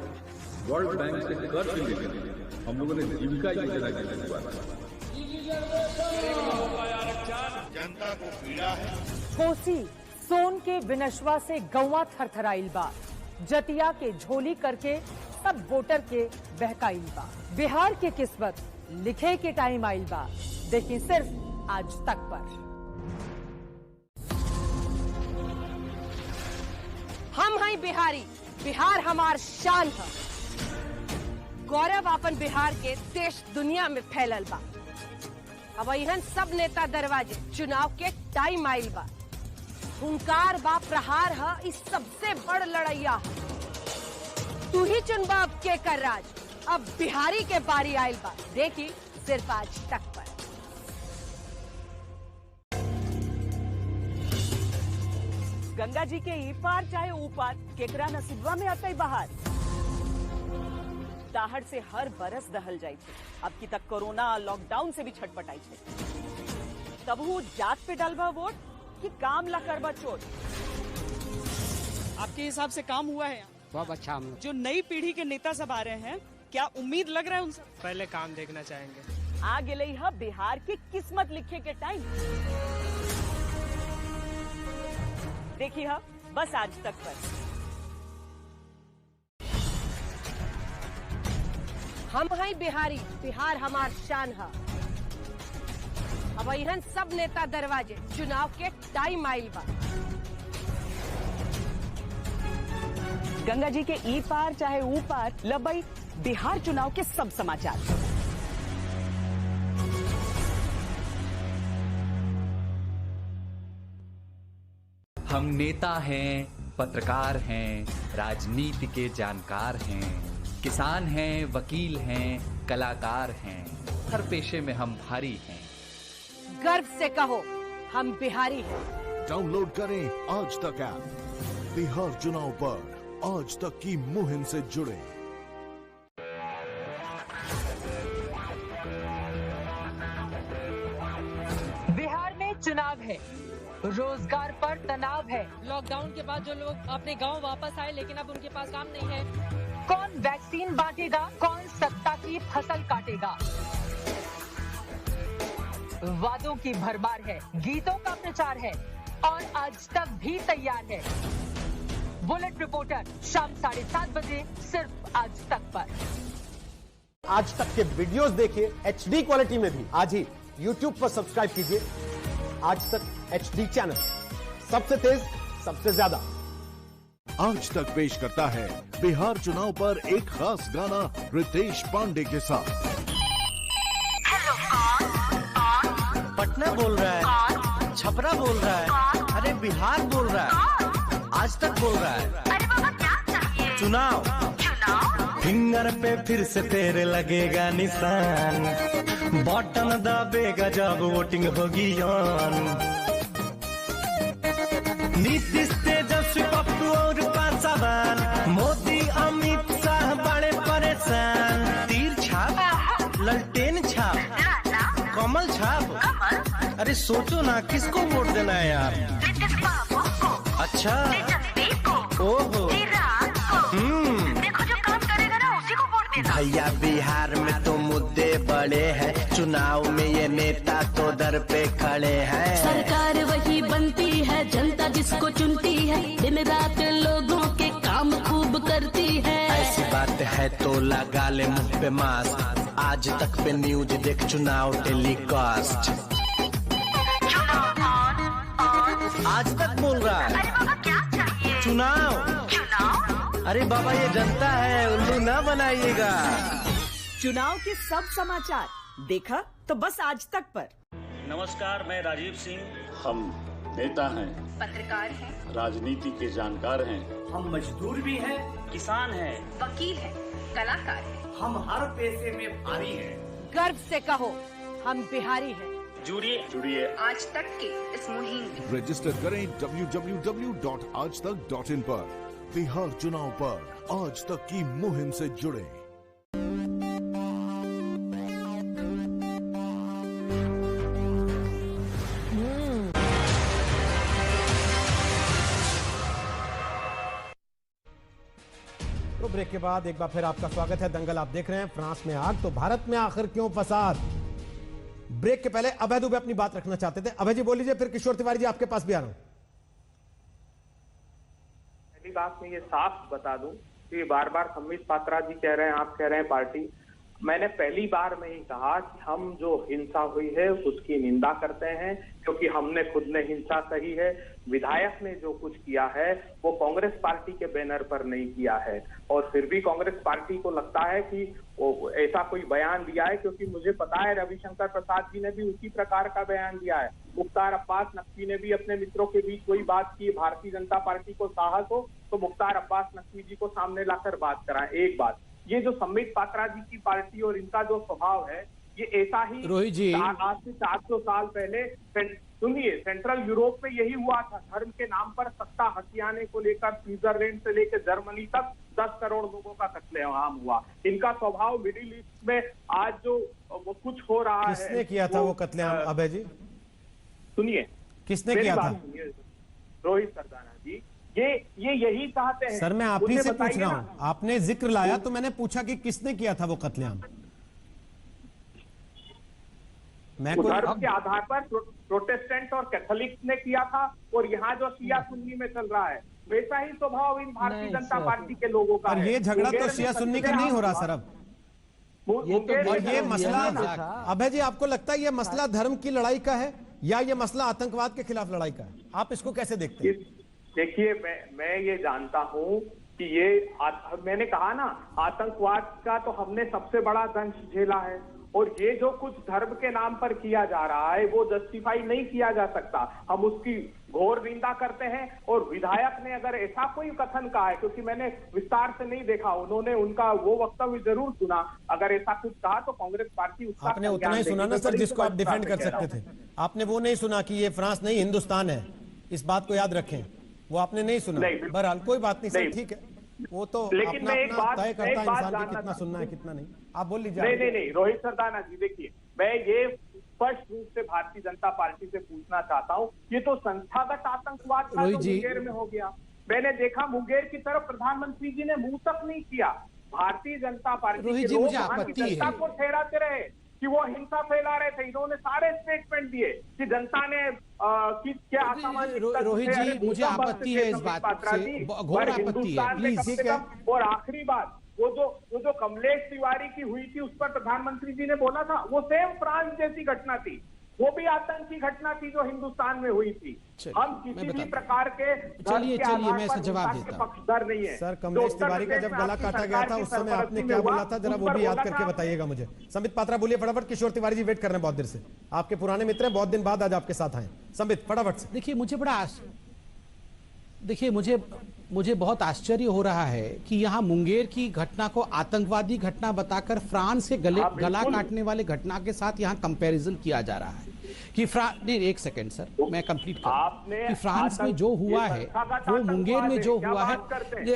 वर्ल्ड बैंक से कर्ज लेकर हम लोगों ने जीविका योजना की शुरुआत की। जनता को पीड़ा है। कोसी सोन के विनशवा से गौवा थरथराइल बा, जतिया के झोली करके सब वोटर के बहकाइल बा। बिहार के किस्मत लिखे के टाइम आइल बा, देखिए सिर्फ आज तक पर। हम हैं बिहारी, बिहार हमार शान है। गौरव अपन बिहार के देश दुनिया में फैलल बा। अब यहन सब नेता दरवाजे चुनाव के टाइम आइल बा। हुंकार बा, प्रहार है, इस सबसे बड़ लड़ैया है। तू ही चुनबा अब के कर राज, अब बिहारी के बारी आइल बा, देखी सिर्फ आज तक पर। गंगा जी के ई पार चाहे ऊ पार, केकरा नसीबवा में आता बाहर। दाहड़ से हर बरस दहल जाए थे, अब की तक कोरोना लॉकडाउन से भी छटपटाई थे। तब वो जात पे डालबा वोट कि काम ला करबा चोट। आपके हिसाब से काम हुआ है? बहुत अच्छा। जो नई पीढ़ी के नेता सब आ रहे हैं, क्या उम्मीद लग रहा है उनसे? पहले काम देखना चाहेंगे। आ गई है बिहार की किस्मत लिखे के टाइम, देखी है बस आज तक पर। हम हैं बिहारी, बिहार हमार शान है। अब यहन सब नेता दरवाजे चुनाव के टाइम आइल बा। गंगा जी के ई पार चाहे ऊ पार, लबई बिहार चुनाव के सब समाचार। हम नेता हैं, पत्रकार हैं, राजनीति के जानकार हैं, किसान हैं, वकील हैं, कलाकार हैं, हर पेशे में हम भारी हैं। गर्व से कहो हम बिहारी हैं। डाउनलोड करें आज तक ऐप। बिहार चुनाव पर आज तक की मुहिम से जुड़े। बिहार में चुनाव है, रोजगार पर तनाव है। लॉकडाउन के बाद जो लोग अपने गांव वापस आए लेकिन अब उनके पास काम नहीं है। कौन वैक्सीन बांटेगा, कौन सत्ता की फसल काटेगा। वादों की भरमार है, गीतों का प्रचार है और आज तक भी तैयार है। बुलेट रिपोर्टर शाम 7:30 बजे सिर्फ आज तक पर। आज तक के वीडियोस देखिए HD क्वालिटी में भी आज ही YouTube पर सब्सक्राइब कीजिए आज तक HD चैनल, सबसे तेज सबसे ज्यादा। आज तक पेश करता है बिहार चुनाव पर एक खास गाना रितेश पांडे के साथ। पटना बोल रहा है, छपरा बोल रहा है, अरे बिहार बोल रहा है, आज तक बोल रहा है। अरे बाबा क्या चाहिए? चुनाव। फिंगर पे फिर से तेरे लगेगा निशान, बटन दबेगा जब वोटिंग होगी ऑन। नीतीश, तेजस्वी, पप्पू और पासवान, मोदी, अमित शाह बड़े परेशान। तीर अरे सोचो ना किसको वोट देना है यार। अच्छा, ओहो, देखो जो काम करेगा ना उसी को वोट देना। भैया बिहार में तो मुद्दे बड़े हैं, चुनाव में ये नेता तो दर पे खड़े हैं। सरकार वही बनती है, जनता जिसको चुनती है, दिन रात लोगों के काम खूब करती है। ऐसी बात है तो लगा ले मुंह पे मास्क, आज तक पे न्यूज देख चुनाव टेलीकास्ट। आज तक बोल रहा है। अरे बाबा क्या चाहिए? चुनाव। अरे बाबा ये जनता है, उल्लू ना बनाइएगा। चुनाव के सब समाचार देखा तो बस आज तक पर। नमस्कार, मैं राजीव सिंह। हम नेता हैं, पत्रकार हैं, राजनीति के जानकार हैं, हम मजदूर भी हैं, किसान हैं, वकील हैं, कलाकार हैं, हम हर पेशे में भारी हैं। गर्व से कहो हम बिहारी हैं। जुड़िए आज तक की इस मुहिम में। रजिस्टर करें www.aajtak.in पर। बिहार चुनाव पर आज तक की मुहिम से जुड़े। तो ब्रेक के बाद एक बार फिर आपका स्वागत है। दंगल आप देख रहे हैं। फ्रांस में आग तो भारत में आखिर क्यों फसाद? ब्रेक के पहले अभय दुबे अपनी बात रखना चाहते थे। अभय जी बोल लीजिए, फिर किशोर तिवारी जी आपके पास भी आ रहा हूं। पहली बात मैं ये साफ बता दूं कि बार बार संबित पात्रा जी कह रहे हैं, आप कह रहे हैं पार्टी। मैंने पहली बार में ही कहा कि हम जो हिंसा हुई है उसकी निंदा करते हैं, क्योंकि हमने खुद ने हिंसा सही है। विधायक ने जो कुछ किया है वो कांग्रेस पार्टी के बैनर पर नहीं किया है, और फिर भी कांग्रेस पार्टी को लगता है कि वो ऐसा कोई बयान दिया है, क्योंकि मुझे पता है रविशंकर प्रसाद जी ने भी उसी प्रकार का बयान दिया है। मुख्तार अब्बास नकवी ने भी अपने मित्रों के बीच वही बात की, भारतीय जनता पार्टी को साहस हो तो मुख्तार अब्बास नकवी जी को सामने लाकर बात कराएं। एक बात, ये जो संबित पात्रा जी की पार्टी और इनका जो स्वभाव है ये ऐसा ही रोहित जी आज से 400 साल पहले सुनिए सेंट्रल यूरोप में यही हुआ था। धर्म के नाम पर सत्ता हथियाने को लेकर स्विट्जरलैंड से लेकर जर्मनी तक 10 करोड़ लोगों का कत्लेआम हुआ। इनका स्वभाव मिडिल ईस्ट में आज जो वो कुछ हो रहा है। किसने किया था वो कत्लेआम अभय जी? सुनिए किसने किया था? रोहित सरदाना जी, ये यही चाहते हैं। सर मैं आप ही से पूछ रहा हूँ, आपने जिक्र लाया तो मैंने पूछा कि किसने किया था वो कत्लेआम। धर्म के आधार पर प्रोटेस्टेंट और कैथोलिक ने किया था, और यहाँ जो शिया सुन्नी में चल रहा है वैसा ही स्वभाव इन भारतीय जनता पार्टी के लोगों का है। ये झगड़ा तो शिया सुन्नी का नहीं हो रहा सर अब। ये मसला अभय जी, आपको लगता है ये मसला धर्म की लड़ाई का है या ये मसला आतंकवाद के खिलाफ लड़ाई का है? आप इसको कैसे देखते हैं? देखिए, मैं ये जानता हूं कि ये मैंने कहा ना, आतंकवाद का तो हमने सबसे बड़ा दंश झेला है, और ये जो कुछ धर्म के नाम पर किया जा रहा है वो जस्टिफाई नहीं किया जा सकता। हम उसकी घोर निंदा करते हैं। और विधायक ने अगर ऐसा कोई कथन कहा है, क्योंकि मैंने विस्तार से नहीं देखा, उन्होंने उनका वो वक्तव्य जरूर सुना, अगर ऐसा कुछ कहा तो कांग्रेस पार्टी उसका आपने उतना ही सुना ना सर जिसको आप डिफेंड कर सकते थे। आपने वो नहीं सुना कि ये फ्रांस नहीं हिंदुस्तान है, इस बात को याद रखें। वो आपने नहीं सुना। बहरहाल कोई बात नहीं सर, ठीक है, वो तो लेकिन मैं एक बात तय करता है इंसान की कितना सुनना है कितना नहीं। आप बोल लीजिए। नहीं रोहित सरदाना जी, देखिए मैं ये स्पष्ट रूप से भारतीय जनता पार्टी से पूछना चाहता हूँ, ये तो संस्थागत आतंकवाद था जो मुंगेर में हो गया। मैंने देखा मुंगेर की तरफ प्रधानमंत्री जी ने मुंह तक नहीं किया। भारतीय जनता पार्टी के लोग वहां की जनता को ठहराते रहे कि वो हिंसा फैला रहे थे। इन्होंने सारे स्टेटमेंट दिए कि जनता ने क्या असामाजिक। रोहित जी, मुझे आपत्ति है इस बात से, घोर आपत्ति है, प्लीज। और आखिरी बात, वो जो कमलेश तिवारी की हुई थी उस पर प्रधानमंत्री जी ने बोला था, वो सेम फ्रांस जैसी घटना थी, वो भी आतंकी घटना थी जो हिंदुस्तान में हुई थी। हम किसी भी प्रकार के चलिए मैं इसका जवाब देता हूं। पक्षधर नहीं है सर। कमलेश तिवारी का जब गला काटा गया था उस समय आपने क्या बोला था, जरा वो भी याद करके बताइएगा मुझे। संबित पात्रा बोलिए फटाफट। किशोर तिवारी जी वेट कर रहे हैं बहुत देर से, आपके पुराने मित्र हैं, बहुत दिन बाद आज आपके साथ आए। संबित फटाफट से। देखिए मुझे बहुत आश्चर्य हो रहा है कि यहाँ मुंगेर की घटना को आतंकवादी घटना बताकर फ्रांस के गला काटने वाले घटना के साथ यहाँ कंपैरिजन किया जा रहा है। कि नहीं, एक सेकंड सर, मैं कंप्लीट करूं कि फ्रांस में जो हुआ है वो मुंगेर में जो हुआ है।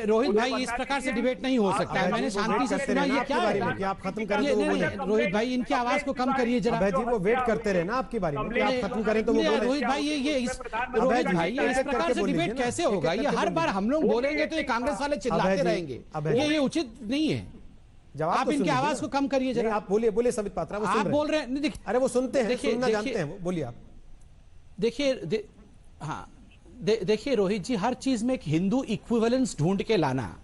रोहित भाई, इस प्रकार से डिबेट नहीं हो सकता है। मैंने शांति से सुना। ये क्या है? आप खत्म करें तो रोहित भाई, इनकी आवाज को कम करिए जरा। अभय जी, वो वेट करते रहे ना आपकी बारी में, आप खत्म करें तो वो बोले। रोहित भाई, रोहित भाई, ये इस प्रकार से डिबेट कैसे होगा? ये हर बार हम लोग बोलेंगे तो ये कांग्रेस वाले चिल्लाते रहेंगे, ये उचित नहीं है। आप इनकी आवाज को कम करिए जरा। आप बोलिए संबित पात्रा, वो आप बोल रहे हैं। अरे वो सुनते हैं, सुनना जानते हैं वो। बोलिए आप। देखिए रोहित जी, हर चीज में एक हिंदू इक्विवेलेंस ढूंढ के लाना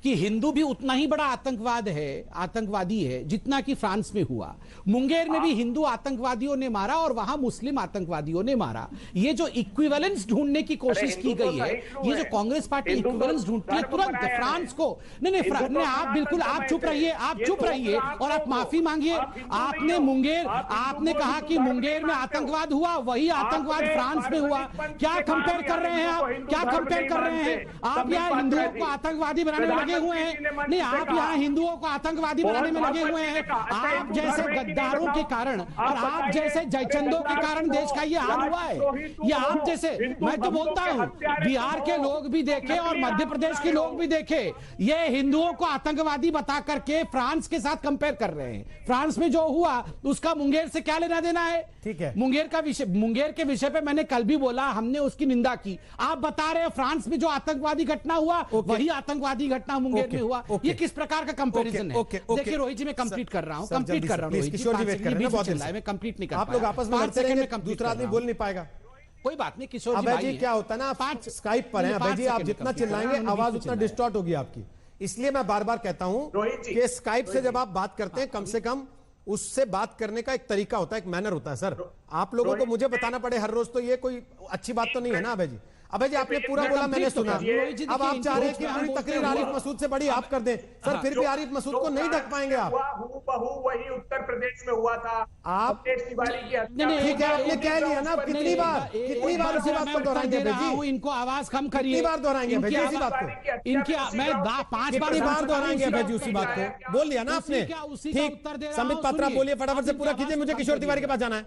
कि हिंदू भी उतना ही बड़ा आतंकवादी है जितना कि फ्रांस में हुआ। मुंगेर में भी हिंदू आतंकवादियों ने मारा और वहां मुस्लिम आतंकवादियों ने मारा। ये जो इक्विवेलेंस ढूंढने की कोशिश की गई है, ये जो कांग्रेस पार्टी इक्विवेलेंस ढूंढती है तुरंत फ्रांस को, नहीं, आप बिल्कुल, आप चुप रहिए और आप माफी मांगिए। आपने कहा कि मुंगेर में आतंकवाद हुआ, वही आतंकवाद फ्रांस में हुआ। क्या कंपेयर कर रहे हैं आप? क्या कंपेयर कर रहे हैं आप? यहाँ हिंदुओं को आतंकवादी बनाने में लगे हुए हैं। नहीं, आप यहाँ हिंदुओं को आतंकवादी बनाने में लगे हुए हैं। आप जैसे गद्दारों के कारण और आप जैसे जयचंदों के कारण देश का ये हाल हुआ है। ये आप जैसे, मैं तो बोलता हूँ, बिहार के लोग भी देखे और मध्य प्रदेश के लोग भी देखे, ये हिंदुओं को आतंकवादी बता करके फ्रांस के साथ कंपेयर कर रहे हैं। फ्रांस में जो हुआ उसका मुंगेर से क्या लेना देना है? ठीक है, मुंगेर के विषय पे मैंने कल भी बोला, हमने उसकी निंदा की। आप बता रहे हैं फ्रांस में जो आतंकवादी घटना हुआ वही आतंकवादी घटना मुंगेर में हुआ। ये किस प्रकार का कंपैरिजन है? देखिए रोहित जी, मैं कंप्लीट कर रहा हूं रोहित जी, मैं कंप्लीट नहीं कर रहा। आप लोग आपस में लड़ते रहेंगे, दूसरा आदमी बोल नहीं पाएगा। कोई बात नहीं। किशोर अभय जी, क्या होता है ना, आप स्काइप पर हैं अभय जी, आप जितना चिल्लाएंगे आवाज उतना डिस्टॉर्ट होगी आपकी। इसलिए मैं बार बार कहता हूं कि स्काइप से जब आप बात करते हैं, कम से कम उससे बात करने का एक तरीका होता है, एक मैनर होता है। सर, आप लोगों को मुझे बताना पड़े हर रोज, तो ये कोई अच्छी बात तो नहीं है ना अभय जी। अभय जी, आपने पूरा बोला, मैंने सुना। अब आप चाह रहे हैं कि पूरी तकरीर आरिफ मसूद से बड़ी आप कर दें। सर, फिर भी आरिफ मसूद को नहीं ढक पाएंगे आप। वही उत्तर प्रदेश में हुआ था। आप ठीक है, आपने कह लिया ना। कितनी बार उसी बात को दोहराएंगे अभय जी? इनको आवाज कम करिए। कितनी बार दोहराएंगे अभय जी उसी बात को? इनकी मैं 5 बार दोहराएंगे अभय जी उसी बात को? बोल लिया ना आपने। ठीक, संबित पात्रा बोलिए, फटाफट से पूरा कीजिए, मुझे किशोर तिवारी के पास जाना है।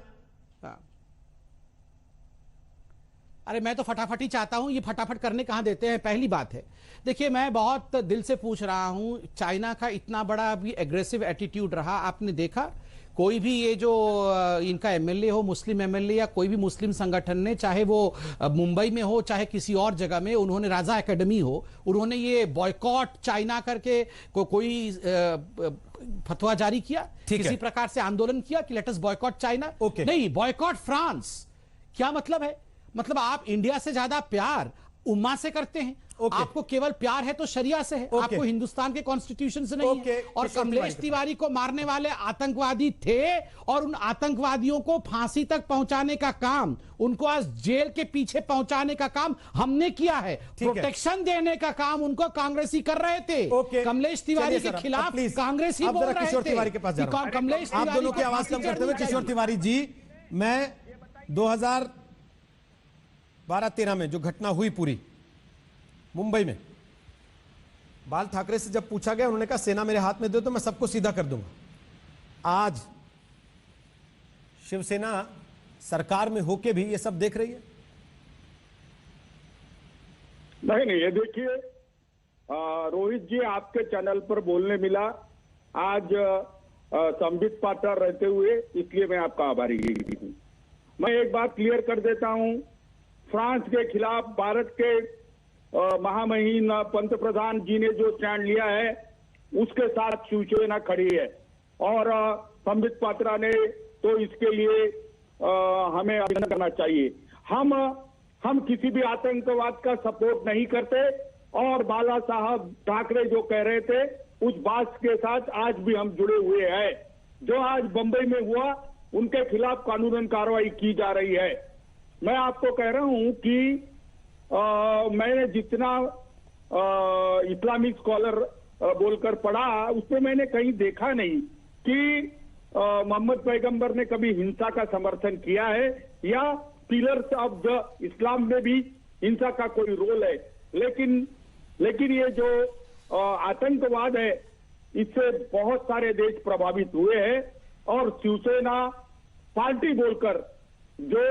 अरे मैं तो फटाफट ही चाहता हूं, ये फटाफट करने कहां देते हैं। पहली बात है, देखिए मैं बहुत दिल से पूछ रहा हूं, चाइना का इतना बड़ा भी एग्रेसिव एटीट्यूड रहा, आपने देखा? कोई भी ये जो इनका एमएलए हो, मुस्लिम एमएलए या कोई भी मुस्लिम संगठन ने, चाहे वो मुंबई में हो चाहे किसी और जगह में, उन्होंने राजा एकेडमी हो, उन्होंने ये बॉयकॉट चाइना करके कोई फतवा जारी किया, किसी प्रकार से आंदोलन किया कि लेट अस बॉयकॉट चाइना? नहीं, बॉयकॉट फ्रांस। क्या मतलब है? मतलब आप इंडिया से ज्यादा प्यार उम्मा से करते हैं। आपको केवल प्यार है तो शरिया से है, आपको हिंदुस्तान के कॉन्स्टिट्यूशन से नहीं है। और कमलेश तिवारी को मारने वाले आतंकवादी थे और उन आतंकवादियों को फांसी तक पहुंचाने का काम, उनको आज जेल के पीछे पहुंचाने का काम हमने किया है। प्रोटेक्शन देने का काम उनको कांग्रेसी कर रहे थे। कमलेश तिवारी के खिलाफ कांग्रेसी बोल रहे थे। किशोर तिवारी के पास जा रहा हूं। कमलेश, आप दोनों की आवाज कम करते हुए किशोर तिवारी जी, मैं 2012-13 में जो घटना हुई पूरी मुंबई में, बाल ठाकरे से जब पूछा गया, उन्होंने कहा सेना मेरे हाथ में दो तो मैं सबको सीधा कर दूंगा। आज शिवसेना सरकार में होके भी ये सब देख रही है? नहीं, ये देखिए रोहित जी, आपके चैनल पर बोलने मिला आज संबित पात्रा रहते हुए, इसलिए मैं आपका आभारी हूं। मैं एक बात क्लियर कर देता हूं, फ्रांस के खिलाफ भारत के महामहिम पंतप्रधान जी ने जो स्टैंड लिया है उसके साथ शिवसेना खड़ी है, और संबित पात्रा ने तो इसके लिए हमें अभिनंदन करना चाहिए। हम किसी भी आतंकवाद का सपोर्ट नहीं करते, और बाला साहब ठाकरे जो कह रहे थे उस बात के साथ आज भी हम जुड़े हुए हैं। जो आज बंबई में हुआ, उनके खिलाफ कानूनन कार्रवाई की जा रही है। मैं आपको कह रहा हूं कि मैंने जितना इस्लामिक स्कॉलर बोलकर पढ़ा, उसमें मैंने कहीं देखा नहीं कि मोहम्मद पैगंबर ने कभी हिंसा का समर्थन किया है, या पिलर्स ऑफ द इस्लाम में भी हिंसा का कोई रोल है। लेकिन ये जो आतंकवाद है, इससे बहुत सारे देश प्रभावित हुए हैं, और शिवसेना पार्टी बोलकर जो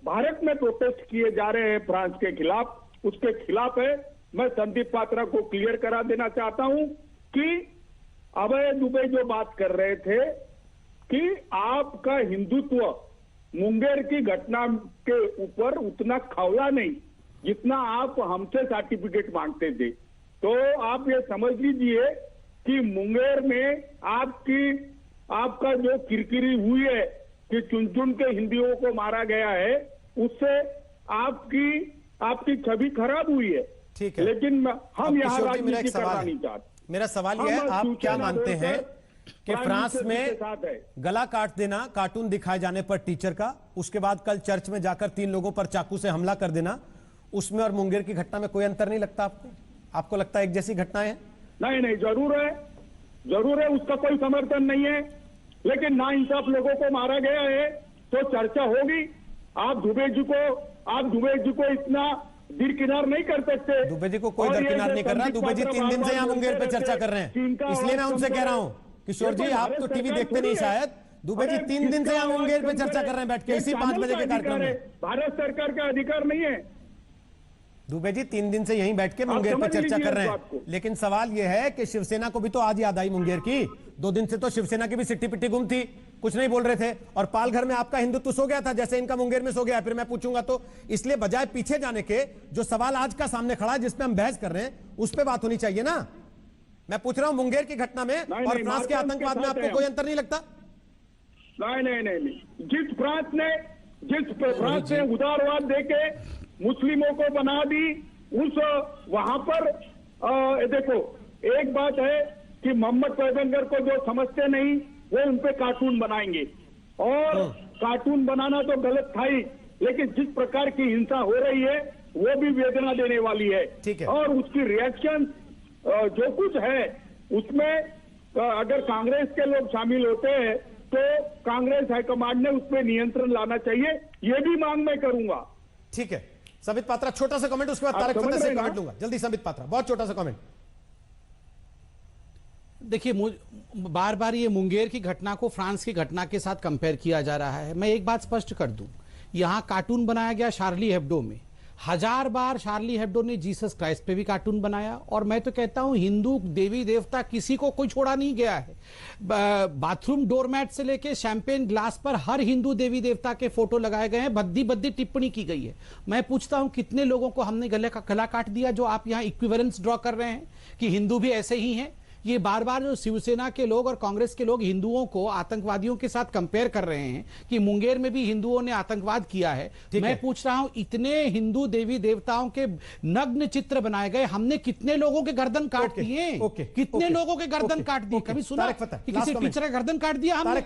भारत में प्रोटेस्ट किए जा रहे हैं फ्रांस के खिलाफ, उसके खिलाफ है। मैं संदीप पात्रा को क्लियर करा देना चाहता हूं कि अभय दुबे जो बात कर रहे थे कि आपका हिंदुत्व मुंगेर की घटना के ऊपर उतना खौला नहीं जितना आप हमसे सर्टिफिकेट मांगते थे। तो आप ये समझ लीजिए कि मुंगेर में आपका जो किरकिरी हुई है कि चुन चुन के हिंदुओं को मारा गया है, उससे आपकी छवि खराब हुई है। ठीक है, लेकिन हम यहाँ मेरा राजनीति करना नहीं चाहते। मेरा सवाल यह है, आप क्या मानते हैं कि फ्रांस में गला काट देना कार्टून दिखाए जाने पर टीचर का, उसके बाद कल चर्च में जाकर 3 लोगों पर चाकू से हमला कर देना, उसमें और मुंगेर की घटना में कोई अंतर नहीं लगता आपको? आपको लगता है एक जैसी घटनाएं हैं? नहीं, जरूर है, उसका कोई समर्थन नहीं है, लेकिन नाइंसाफ लोगों को मारा गया है तो चर्चा होगी। आप दुबे जी को इतना दरकिनार नहीं कर सकते। दुबे जी को कोई दरकिनार नहीं कर रहा। दुबे जी 3 दिन से यहाँ मुंगेर पे चर्चा कर रहे हैं, इसलिए मैं उनसे कह रहा हूँ किशोर जी, आप तो टीवी देखते नहीं शायद। दुबे जी 3 दिन से यहाँ मुंगेर पे चर्चा कर रहे हैं बैठ के, इसी 5 बजे के कार्यक्रम में। भारत सरकार का अधिकार नहीं है। दुबे जी 3 दिन से यहीं बैठ के मुंगेर पे चर्चा कर रहे हैं, लेकिन सवाल यह है कि शिवसेना को भी तो आज याद आई मुंगेर की। 2 दिन से तो शिवसेना की भी सिट्टी पिट्टी गुम थी, कुछ नहीं बोल रहे थे, और पालघर में आपका हिंदुत्व सो गया था जैसे इनका मुंगेर में सो गया। फिर मैं पूछूंगा तो इसलिए बजाय पीछे जाने के जो सवाल आज का सामने खड़ा है जिसपे हम बहस कर रहे हैं उस पर बात होनी चाहिए ना। मैं पूछ रहा हूं मुंगेर की घटना में और फ्रांस के आतंकवाद में आपको कोई अंतर नहीं लगता? नहीं। जिस फ्रांस ने उदारवाद देके मुस्लिमों को बना दी, वहां पर देखो, एक बात है कि मोहम्मद पैगंबर को जो समझते नहीं वो उन पे कार्टून बनाएंगे, और कार्टून बनाना तो गलत था ही, लेकिन जिस प्रकार की हिंसा हो रही है वो भी वेदना देने वाली है। ठीक है। और उसकी रिएक्शन जो कुछ है उसमें अगर कांग्रेस के लोग शामिल होते हैं तो कांग्रेस हाईकमांड ने उसमें नियंत्रण लाना चाहिए, ये भी मांग मैं करूंगा। ठीक है, संबित पात्रा छोटा सा कमेंट, उसके बाद तारक फतेह से कमेंट लूंगा। जल्दी संबित पात्रा, बहुत छोटा सा कमेंट। देखिए, बार बार ये मुंगेर की घटना को फ्रांस की घटना के साथ कंपेयर किया जा रहा है। मैं एक बात स्पष्ट कर दूं, यहां कार्टून बनाया गया शार्ली हेब्डो में, 1000 बार शार्ली हेब्डो ने जीसस क्राइस्ट पे भी कार्टून बनाया, और मैं तो कहता हूं हिंदू देवी देवता किसी को कोई छोड़ा नहीं गया है। बाथरूम डोरमैट से लेके शैंपेन ग्लास पर हर हिंदू देवी देवता के फोटो लगाए गए हैं, भद्दी भद्दी टिप्पणी की गई है। मैं पूछता हूं कितने लोगों को हमने गला काट दिया, जो आप यहां इक्विवेलेंस ड्रॉ कर रहे हैं कि हिंदू भी ऐसे ही हैं। ये बार बार जो शिवसेना के लोग और कांग्रेस के लोग हिंदुओं को आतंकवादियों के साथ कंपेयर कर रहे हैं कि मुंगेर में भी हिंदुओं ने आतंकवाद किया है, मैं पूछ रहा हूं इतने हिंदू देवी देवताओं के नग्न चित्र बनाए गए, हमने कितने लोगों के गर्दन काट दिए? कितने लोगों के गर्दन काट दिए? कभी सुना कि किसी टीचर का गर्दन काट दिया हमने?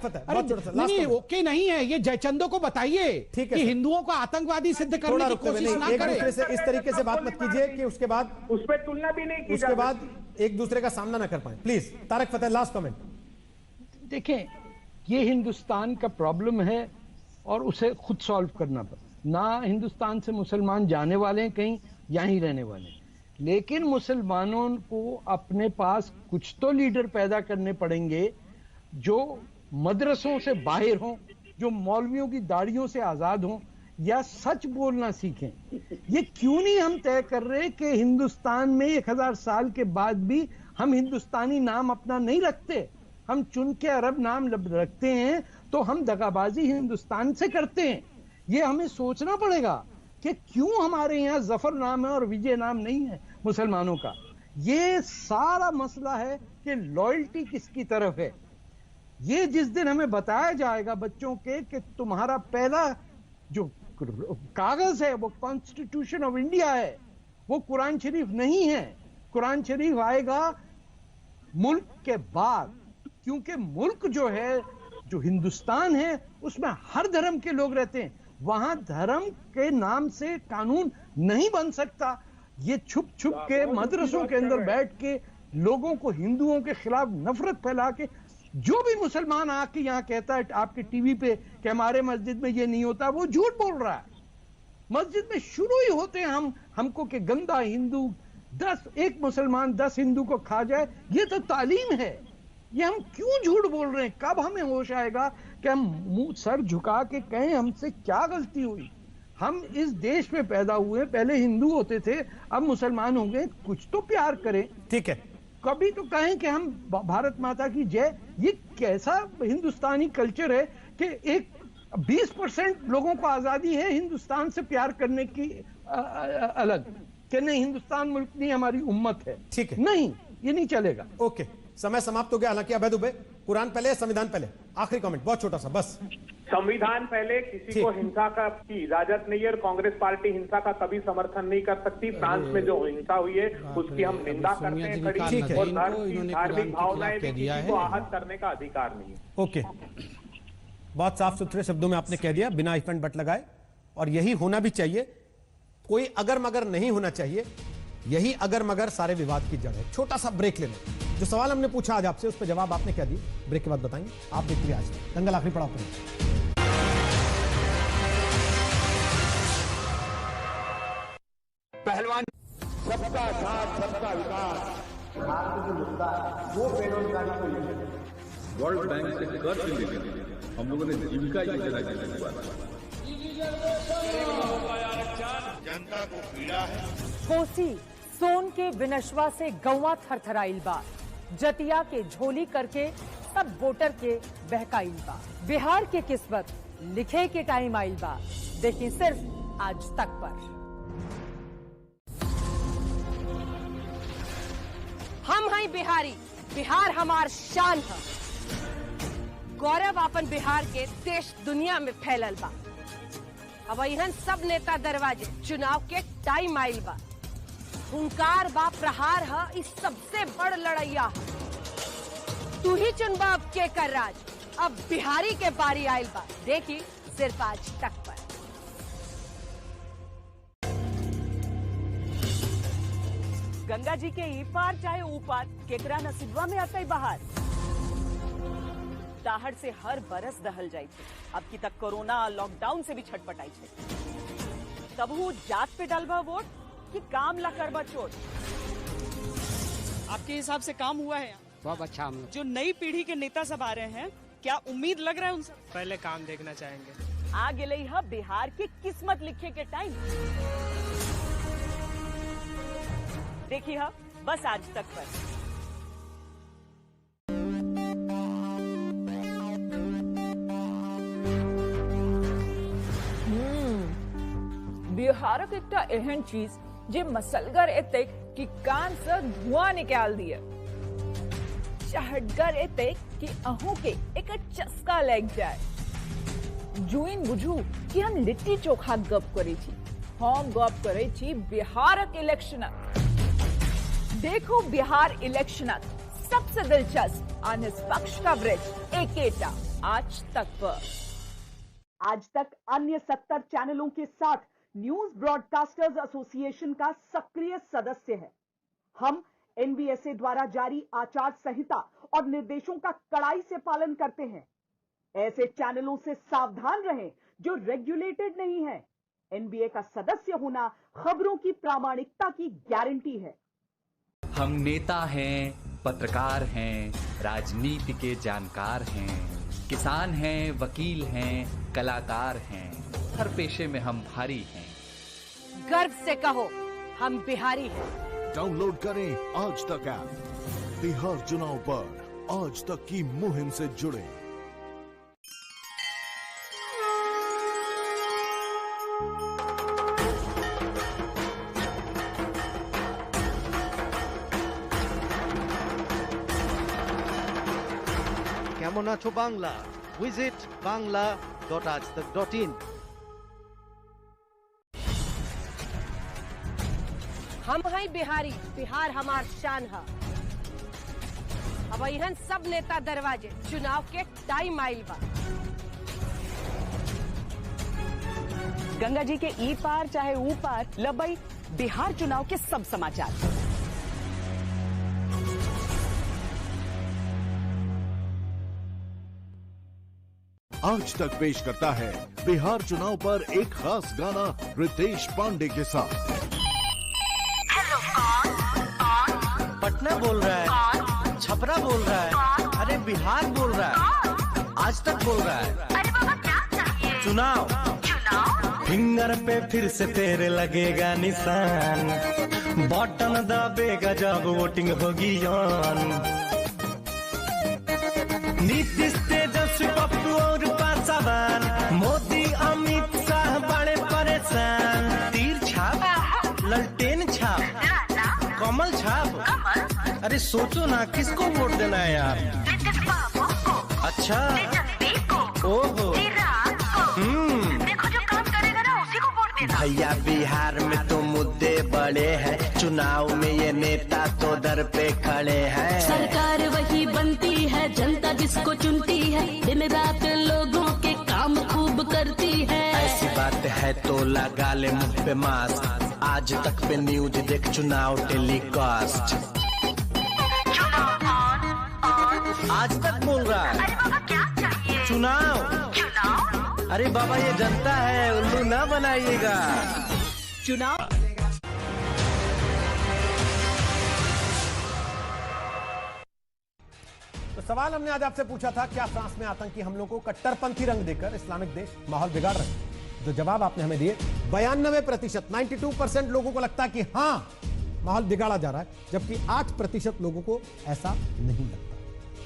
नहीं, ओके नहीं है, ये जयचंदो को बताइए कि हिंदुओं को आतंकवादी सिद्ध करने की कोशिश ना करें। इस तरीके से बात मत कीजिए कि उसके बाद उस पर तुलना भी नहीं की, उसके बाद एक दूसरे का सामना ना कर पाए। Please Tarak Fateh, last comment. देखें, ये हिंदुस्तान का प्रॉब्लम है और उसे खुद सॉल्व करना पड़ेगा। ना हिंदुस्तान से मुसलमान जाने वाले हैं कहीं, यहीं रहने वाले हैं, लेकिन मुसलमानों को अपने पास कुछ तो लीडर पैदा करने पड़ेंगे जो मदरसों से बाहर हों, जो मौलवियों की दाढ़ियों से आजाद हों, या सच बोलना सीखें। ये क्यों नहीं हम तय कर रहे कि हिंदुस्तान में 1000 साल के बाद भी हम हिंदुस्तानी नाम अपना नहीं रखते, हम चुन के अरब नाम रखते हैं, तो हम दगाबाजी हिंदुस्तान से करते हैं। ये हमें सोचना पड़ेगा कि क्यों हमारे यहाँ जफर नाम है और विजय नाम नहीं है मुसलमानों का। ये सारा मसला है कि लॉयल्टी किसकी तरफ है। ये जिस दिन हमें बताया जाएगा बच्चों के कि तुम्हारा पहला जो कागज है वो कॉन्स्टिट्यूशन ऑफ इंडिया है, वो कुरान शरीफ नहीं है। कुरान शरीफ आएगा मुल्क के बाद, क्योंकि मुल्क जो है, जो हिंदुस्तान है, उसमें हर धर्म के लोग रहते हैं। वहां धर्म के नाम से कानून नहीं बन सकता। ये छुप छुप के मदरसों के अंदर बैठ के लोगों को हिंदुओं के खिलाफ नफरत फैला के, जो भी मुसलमान आके यहाँ कहता है आपके टीवी पे कि हमारे मस्जिद में ये नहीं होता, वो झूठ बोल रहा है। मस्जिद में शुरू ही होते हैं हमको कि गंदा हिंदू, 10 एक मुसलमान 10 हिंदू को खा जाए, ये तो तालीम है। ये हम क्यों झूठ बोल रहे हैं? कब हमें होश आएगा कि हम मुंह सर झुका के कहें हमसे क्या गलती हुई? हम इस देश में पैदा हुए, पहले हिंदू होते थे, अब मुसलमान हो गए, कुछ तो प्यार करें। ठीक है, कभी तो कहें कि हम भारत माता की जय। ये कैसा हिंदुस्तानी कल्चर है कि एक 20% लोगों को आजादी है हिंदुस्तान से प्यार करने की अलग, कि नहीं हिंदुस्तान मुल्क नहीं हमारी उम्मत है। ठीक है, नहीं, ये नहीं चलेगा। ओके, समय समाप्त हो गया। हालांकि अभय दुबे, कुरान पहले या संविधान पहले? आखिरी कमेंट, बहुत छोटा सा बस। संविधान पहले, किसी को हिंसा की इजाजत नहीं है और कांग्रेस पार्टी हिंसा का कभी समर्थन नहीं कर सकती। फ्रांस में जो हिंसा हुई है उसकी हम निंदा करते हैं खड़ी, और धार्मिक भावनाएं भी किसी को आहत करने का अधिकार नहीं है। ओके, बहुत साफ सुथरे शब्दों में आपने कह दिया, बिना इफ एंड बट लगाए, और यही होना भी चाहिए। कोई अगर मगर नहीं होना चाहिए, यही अगर मगर सारे विवाद की जड़ है। छोटा सा ब्रेक ले लें। जो सवाल हमने पूछा आज आपसे, उस पर जवाब आपने क्या दिए, ब्रेक के बाद बताएंगे। आप देखते रहिए आज दंगल आखिरी पड़ाव पर। पहलवान, सबका साथ सबका विकास, भारत जो मुद्दा है वो बेरोजगारी को लेकर वर्ल्ड बैंक से कर्ज लेकर हम लोगों ने जीविका योजना की शुरुआत की। जनता को पीड़ा है। कोसी सोन के विनशवा से गौवा थरथराइल बा, जतिया के झोली करके सब वोटर के बहकाइल बा। बिहार के किस्मत लिखे के टाइम आइल बा, देखिए सिर्फ आज तक पर। हम हैं बिहारी, बिहार हमार शान है। गौरव अपन बिहार के देश दुनिया में फैलल बा। अब यहन सब नेता दरवाजे, चुनाव के टाइम आइल बा। हुंकार बा, प्रहार है, इस सबसे बड़ लड़ैया है। तू ही चुनबा अब के कर राज, अब बिहारी के बारी आइल बा, देखी सिर्फ आज तक पर। गंगा जी के ई पार चाहे ऊ पार, केकरा नसीबवा में आते बाहर। दाहड़ से हर बरस दहल जाए थे, अब की तक कोरोना लॉकडाउन से भी छटपटाई थे। तब वो जात पे डालबा वोट कि काम ला करबा चोट? आपके हिसाब से काम हुआ है? बहुत अच्छा। जो नई पीढ़ी के नेता सब आ रहे हैं, क्या उम्मीद लग रहा है उनसे? पहले काम देखना चाहेंगे। आ गए है बिहार की किस्मत लिखे के टाइम, देखिए हा बस आज तक पर। बिहारक एकटा एहन चीज जे मसलगर एतेक कि कान से धुआं निकाल दिए, चहटगर एतेक कि अहू के एक चस्का लग जाए। जुइन बुझू कि हम लिट्टी चोखा गप करे छी, हम गप करे छी बिहारक इलेक्शनक। देखो बिहार इलेक्शनक सबसे दिलचस्प और निष्पक्ष कवरेज एकेटा आज तक पर। आज तक अन्य 70 चैनलों के साथ न्यूज ब्रॉडकास्टर्स एसोसिएशन का सक्रिय सदस्य है। हम एनबीएसए द्वारा जारी आचार संहिता और निर्देशों का कड़ाई से पालन करते हैं। ऐसे चैनलों से सावधान रहें जो रेगुलेटेड नहीं है। एनबीए का सदस्य होना खबरों की प्रामाणिकता की गारंटी है। हम नेता हैं, पत्रकार हैं, राजनीति के जानकार हैं, किसान हैं, वकील हैं, कलाकार हैं, हर पेशे में हम भारी हैं। गर्व से कहो हम बिहारी हैं। डाउनलोड करें आज तक ऐप। बिहार चुनाव पर आज तक की मुहिम से जुड़े। কেমন আছো বাংলা? Visit bangla.ajtak.in। हम हैं बिहारी, बिहार हमार शान है। अब यहन सब नेता दरवाजे, चुनाव के टाइम आइल बा। गंगा जी के ई पार चाहे ऊ पार, लबई बिहार चुनाव के सब समाचार। आज तक पेश करता है बिहार चुनाव पर एक खास गाना रितेश पांडे के साथ। पटना बोल रहा है, छपरा बोल रहा है, अरे बिहार बोल रहा है, आज तक बोल रहा है। अरे बाबा क्या चाहिए? चुनाव फिंगर पे फिर से तेरे लगेगा निशान, बटन दबेगा जब वोटिंग होगी ऑन। नीतीश तेजस्वी पप्पू और पासवान, मोदी अमित शाह बड़े परेशान। तीर छाप, ललटेन छाप, कमल छाप, अरे सोचो ना किसको वोट देना है यार। अच्छा, ओहो, देखो जो काम करेगा ना उसी को वोट देना। भैया बिहार में तो मुद्दे बड़े हैं, चुनाव में ये नेता तो दर पे खड़े हैं। सरकार वही बनती है, जनता जिसको चुनती है, दिन रात लोगों के काम खूब करती है। ऐसी बात है तो लगा ले मुंह पे मास्क, आज तक पे न्यूज देख चुनाव टेलीकास्ट। आज तक बोल रहा है। अरे बाबा क्या चाहिए? चुनाव, अरे बाबा ये जनता है, उल्लू ना बनाइएगा। चुनाव तो सवाल हमने आज आपसे पूछा था, क्या फ्रांस में आतंकी हमलों को कट्टरपंथी रंग देकर इस्लामिक देश माहौल बिगाड़ रहे हैं? जो जवाब आपने हमें दिए 92%, 92% लोगों को लगता है कि हां माहौल बिगाड़ा जा रहा है, जबकि 8% लोगों को ऐसा नहीं लगता।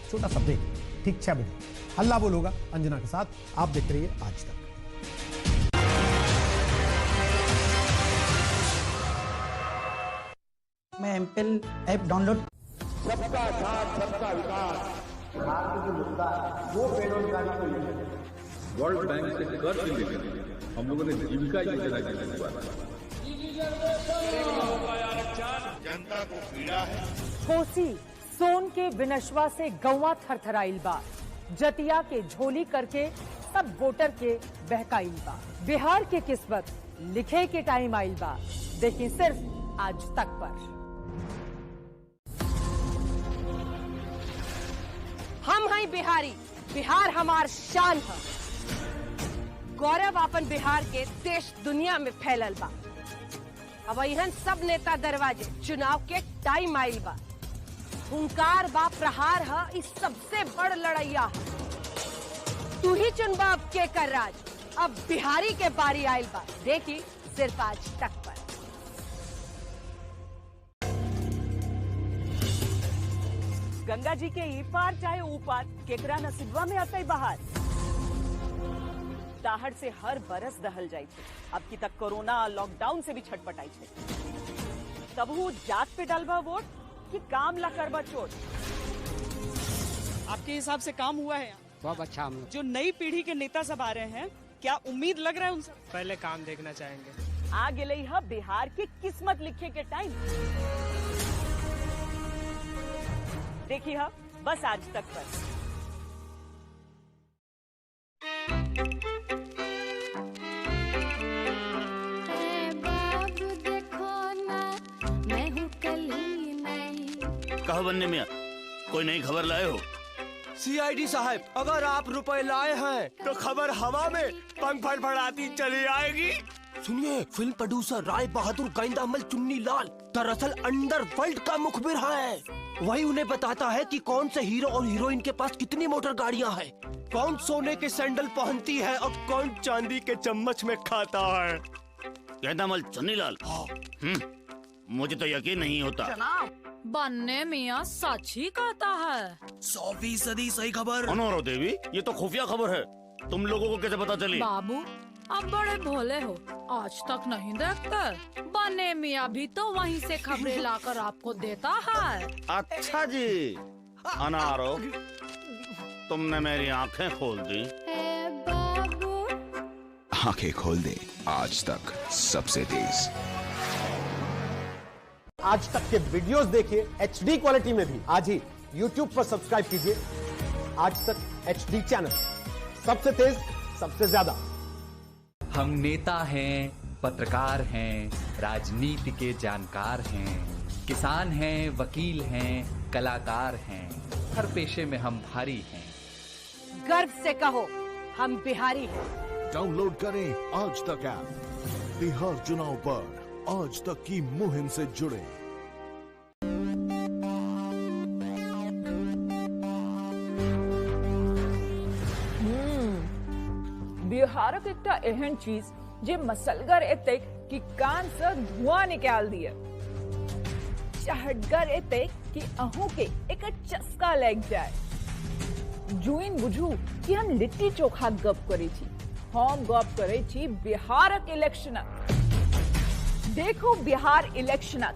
छोटा सा ब्रेक, ठीक 6 बजे हल्ला बोल होगा अंजना के साथ। आप देखते रहिए आज तक। मैं एमपेल ऐप डाउनलोड। सबका साथ सबका विकास भारत जो मुद्दा है वो बेरोजगारी को लेकर वर्ल्ड बैंक से कर्ज लेकर हम लोगों ने जीविका योजना की शुरुआत की। जनता को पीड़ा है। कोसी सोन के विनशवा से गौवा थरथराइल बा, जतिया के झोली करके सब वोटर के बहकाइल बा। बिहार के किस्मत लिखे के टाइम आइल बा, देखिए सिर्फ आज तक पर। हम हैं बिहारी, बिहार हमार शान है। गौरव अपन बिहार के देश दुनिया में फैलल बा। अब यहन सब नेता दरवाजे चुनाव के टाइम आइल बा। हुंकार बा, प्रहार है, इस सबसे बड़ लड़ैया है। तू ही चुनबा अब के कर राज, अब बिहारी के बारी आइल बा, देखी सिर्फ आज तक पर। गंगा जी के ई पार चाहे ऊ पार, केकरा नसीबा में आता बाहर। दाहड़ से हर बरस दहल जाए थे, अब की तक कोरोना लॉकडाउन से भी छटपटाई थे। तब वो जात पे डालबा वोट कि काम ला करबा चोट। आपके हिसाब से काम हुआ है? बहुत अच्छा। हम जो नई पीढ़ी के नेता सब आ रहे हैं, क्या उम्मीद लग रहा है उनसे? पहले काम देखना चाहेंगे। आ गए है बिहार की किस्मत लिखे के टाइम। देखिए हा बस आज तक पर। बाबू देखो ना, मैं हूँ कली नहीं। कहा बनने में कोई नई खबर लाए हो? सीआईडी साहब, अगर आप रुपए लाए हैं तो खबर हवा में पंख फड़फड़ाती चली आएगी। सुनिए, फिल्म प्रोड्यूसर राय बहादुर गाइंदामल चुन्नी लाल दरअसल अंडरवर्ल्ड का मुखबिर है। वही उन्हें बताता है कि कौन से हीरो और हीरोइन के पास कितनी मोटर गाड़ियां हैं, कौन सोने के सैंडल पहनती है और कौन चांदी के चम्मच में खाता है। गाइंदामल चुन्नी लाल? मुझे तो यकीन नहीं होता। बनने मियाँ सच ही कहता है। 100% सही खबर। अनोरो देवी, ये तो खुफिया खबर है, तुम लोगों को कैसे पता चली? बाबू अब बड़े भोले हो, आज तक नहीं देखते? बने मियाँ भी तो वहीं से खबरें लाकर आपको देता है। अच्छा जी, अनारो तुमने मेरी आंखें खोल दी। आंखें खोल दे, आज तक सबसे तेज। आज तक के वीडियोस देखिए HD क्वालिटी में भी। आज ही YouTube पर सब्सक्राइब कीजिए आज तक HD चैनल, सबसे तेज सबसे ज्यादा। हम नेता हैं, पत्रकार हैं, राजनीति के जानकार हैं, किसान हैं, वकील हैं, कलाकार हैं, हर पेशे में हम भारी हैं। गर्व से कहो हम बिहारी हैं। डाउनलोड करें आज तक ऐप। बिहार चुनाव पर आज तक की मुहिम से जुड़े। बिहारक एकटा एहन चीज जे मसलगर एतेक कि कान से धुआं निकाल दिए, चहटगर एतेक कि अहू के एक चस्का लग जाए। जुइन बुझू कि हम लिट्टी चोखा गप करे छी, हम गप करे छी बिहारक इलेक्शनक। देखो बिहार इलेक्शनक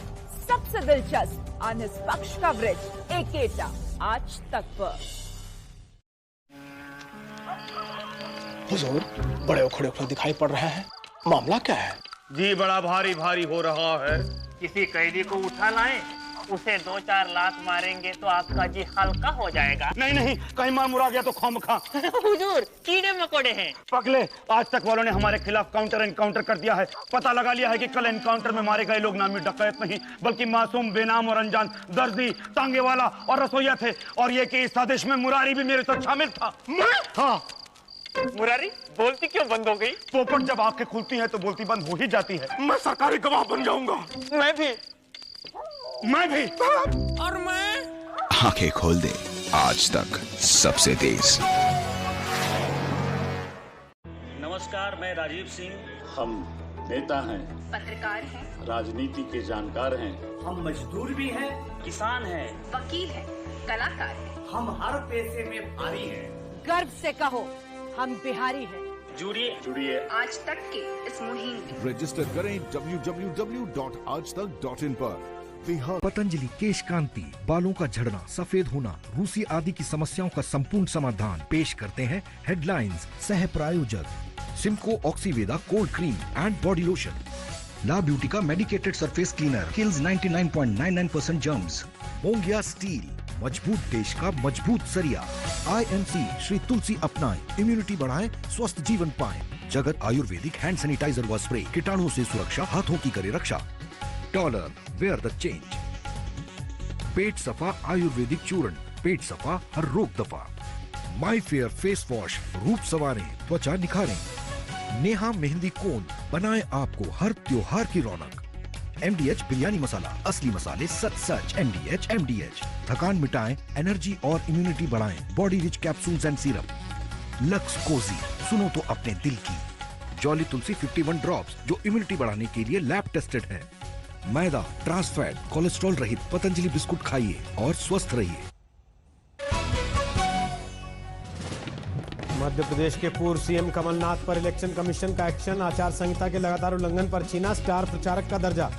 सबसे दिलचस्प और निष्पक्ष कवरेज एकेटा आज तक पर। हुजूर, बड़े उखड़े उखड़े दिखाई पड़ रहे हैं, मामला क्या है? जी बड़ा भारी भारी हो रहा है। किसी कैदी को उठा लाएं, उसे 2-4 लात मारेंगे तो आपका जी हल्का हो जाएगा। नहीं नहीं, कहीं मार मुरा गया तो खामखा। हुजूर, कीड़े मकोड़े हैं। पगले, आज तक वालों ने हमारे खिलाफ काउंटर एनकाउंटर कर दिया है। पता लगा लिया है कि कल एनकाउंटर में मारे गए लोग नामी डकैत नहीं, बल्कि मासूम, बेनाम और अनजान दर्जी, तांगे वाला और रसोईया थे। और ये कि इस साजिश में मुरारी भी मेरे साथ शामिल था। हाँ, मुरारी बोलती क्यों बंद हो गई? पोपट जब आंखें खुलती हैं तो बोलती बंद हो ही जाती है। मैं सरकारी गवाह बन जाऊंगा। मैं भी। और मैं। आंखें खोल दे, आज तक सबसे तेज। नमस्कार, मैं राजीव सिंह। हम नेता हैं, पत्रकार हैं, राजनीति के जानकार हैं, हम मजदूर भी हैं, किसान हैं, वकील हैं, कलाकार हैं। हम हर पेशे में भारी हैं। गर्व से कहो, हम बिहारी हैं। जुड़िए आज तक की इस मुहिम में। रजिस्टर करें www.aajtak.in पर। बिहार पतंजलि केश कांति, बालों का झड़ना, सफेद होना, रूसी आदि की समस्याओं का संपूर्ण समाधान पेश करते हैं हेडलाइंस। सह प्रायोजक Simco Oxyveda cold cream and body lotion. La Beauty का medicated surface cleaner kills 99.99% germs. Mongia steel, मजबूत देश का मजबूत सरिया। IMC श्री तुलसी अपनाएं, इम्यूनिटी बढ़ाएं, स्वस्थ जीवन पाएं। जगत आयुर्वेदिक हैंड सैनिटाइजर व स्प्रे, कीटाणुओं से सुरक्षा, हाथों की करे रक्षा। Dollar wear the change. Pet Safa Ayurvedic चूर्ण, पेट सफा हर रोग दफा। माई फेयर फेस वॉश, रूप संवारें, त्वचा निखारें। नेहा मेहंदी कोन, बनाए आपको हर त्योहार की रौनक। MDH बिरयानी मसाला, असली मसाले सच सच। MDH थकान मिटाएं, एनर्जी और इम्यूनिटी बढ़ाएं। Body rich capsules and syrup. Lux Cozi, सुनो तो अपने दिल की। जॉली तुलसी 51 ड्रॉप्स, जो इम्यूनिटी बढ़ाने के लिए लैब टेस्टेड है। मैदा, ट्रांस फैट, कोलेस्ट्रॉल रहित पतंजलि बिस्कुट खाइए और स्वस्थ रहिए। मध्य प्रदेश के पूर्व सीएम कमलनाथ पर इलेक्शन कमीशन का एक्शन। आचार संहिता के लगातार उल्लंघन पर छीना स्टार प्रचारक का दर्जा।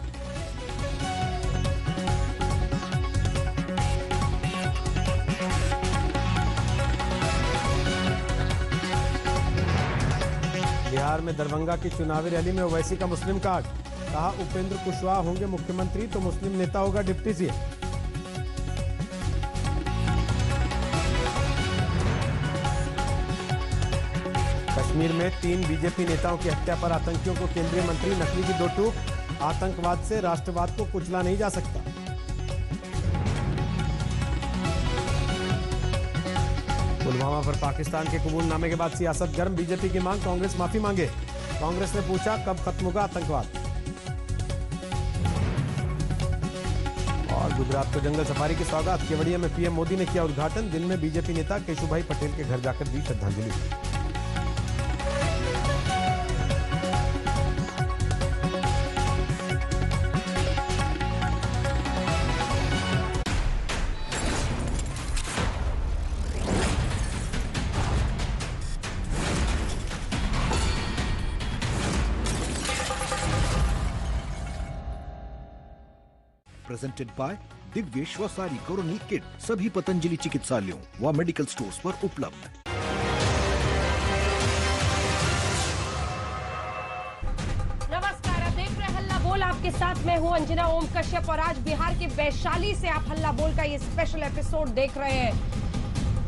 बिहार में दरभंगा की चुनावी रैली में ओवैसी का मुस्लिम कार्ड। कहा उपेंद्र कुशवाहा होंगे मुख्यमंत्री तो मुस्लिम नेता होगा डिप्टी सीएम। कश्मीर में 3 बीजेपी नेताओं की हत्या पर आतंकियों को केंद्रीय मंत्री नकली की 2 टूक। आतंकवाद से राष्ट्रवाद को कुचला नहीं जा सकता। पुलवामा पर पाकिस्तान के कबूलनामे के बाद सियासत गर्म। बीजेपी की मांग, कांग्रेस माफी मांगे। कांग्रेस ने पूछा कब खत्म होगा आतंकवाद। और गुजरात को जंगल सफारी की सौगात। केवड़िया में पीएम मोदी ने किया उद्घाटन। दिन में बीजेपी नेता केशुभाई पटेल के घर जाकर दी श्रद्धांजलि। प्रेजेंटेड बाय दिव्य श्वसारी कोरोनी किट, सभी पतंजलि चिकित्सालयों व मेडिकल स्टोर्स पर उपलब्ध। नमस्कार, आप देख रहे हैं हल्ला बोल। आपके साथ मैं हूं अंजना ओम कश्यप और आज बिहार के वैशाली से आप हल्ला बोल का ये स्पेशल एपिसोड देख रहे हैं।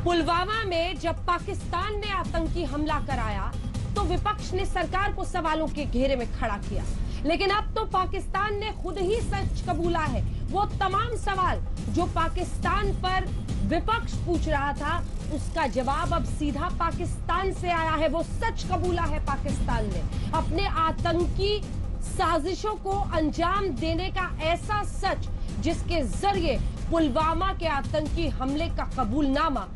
पुलवामा में जब पाकिस्तान ने आतंकी हमला कराया तो विपक्ष ने सरकार को सवालों के घेरे में खड़ा किया, लेकिन अब तो पाकिस्तान ने खुद ही सच कबूला है। वो तमाम सवाल जो पाकिस्तान पर विपक्ष पूछ रहा था उसका जवाब अब सीधा पाकिस्तान से आया है। वो सच कबूला है पाकिस्तान ने, अपने आतंकी साजिशों को अंजाम देने का ऐसा सच जिसके जरिए पुलवामा के आतंकी हमले का कबूलनामा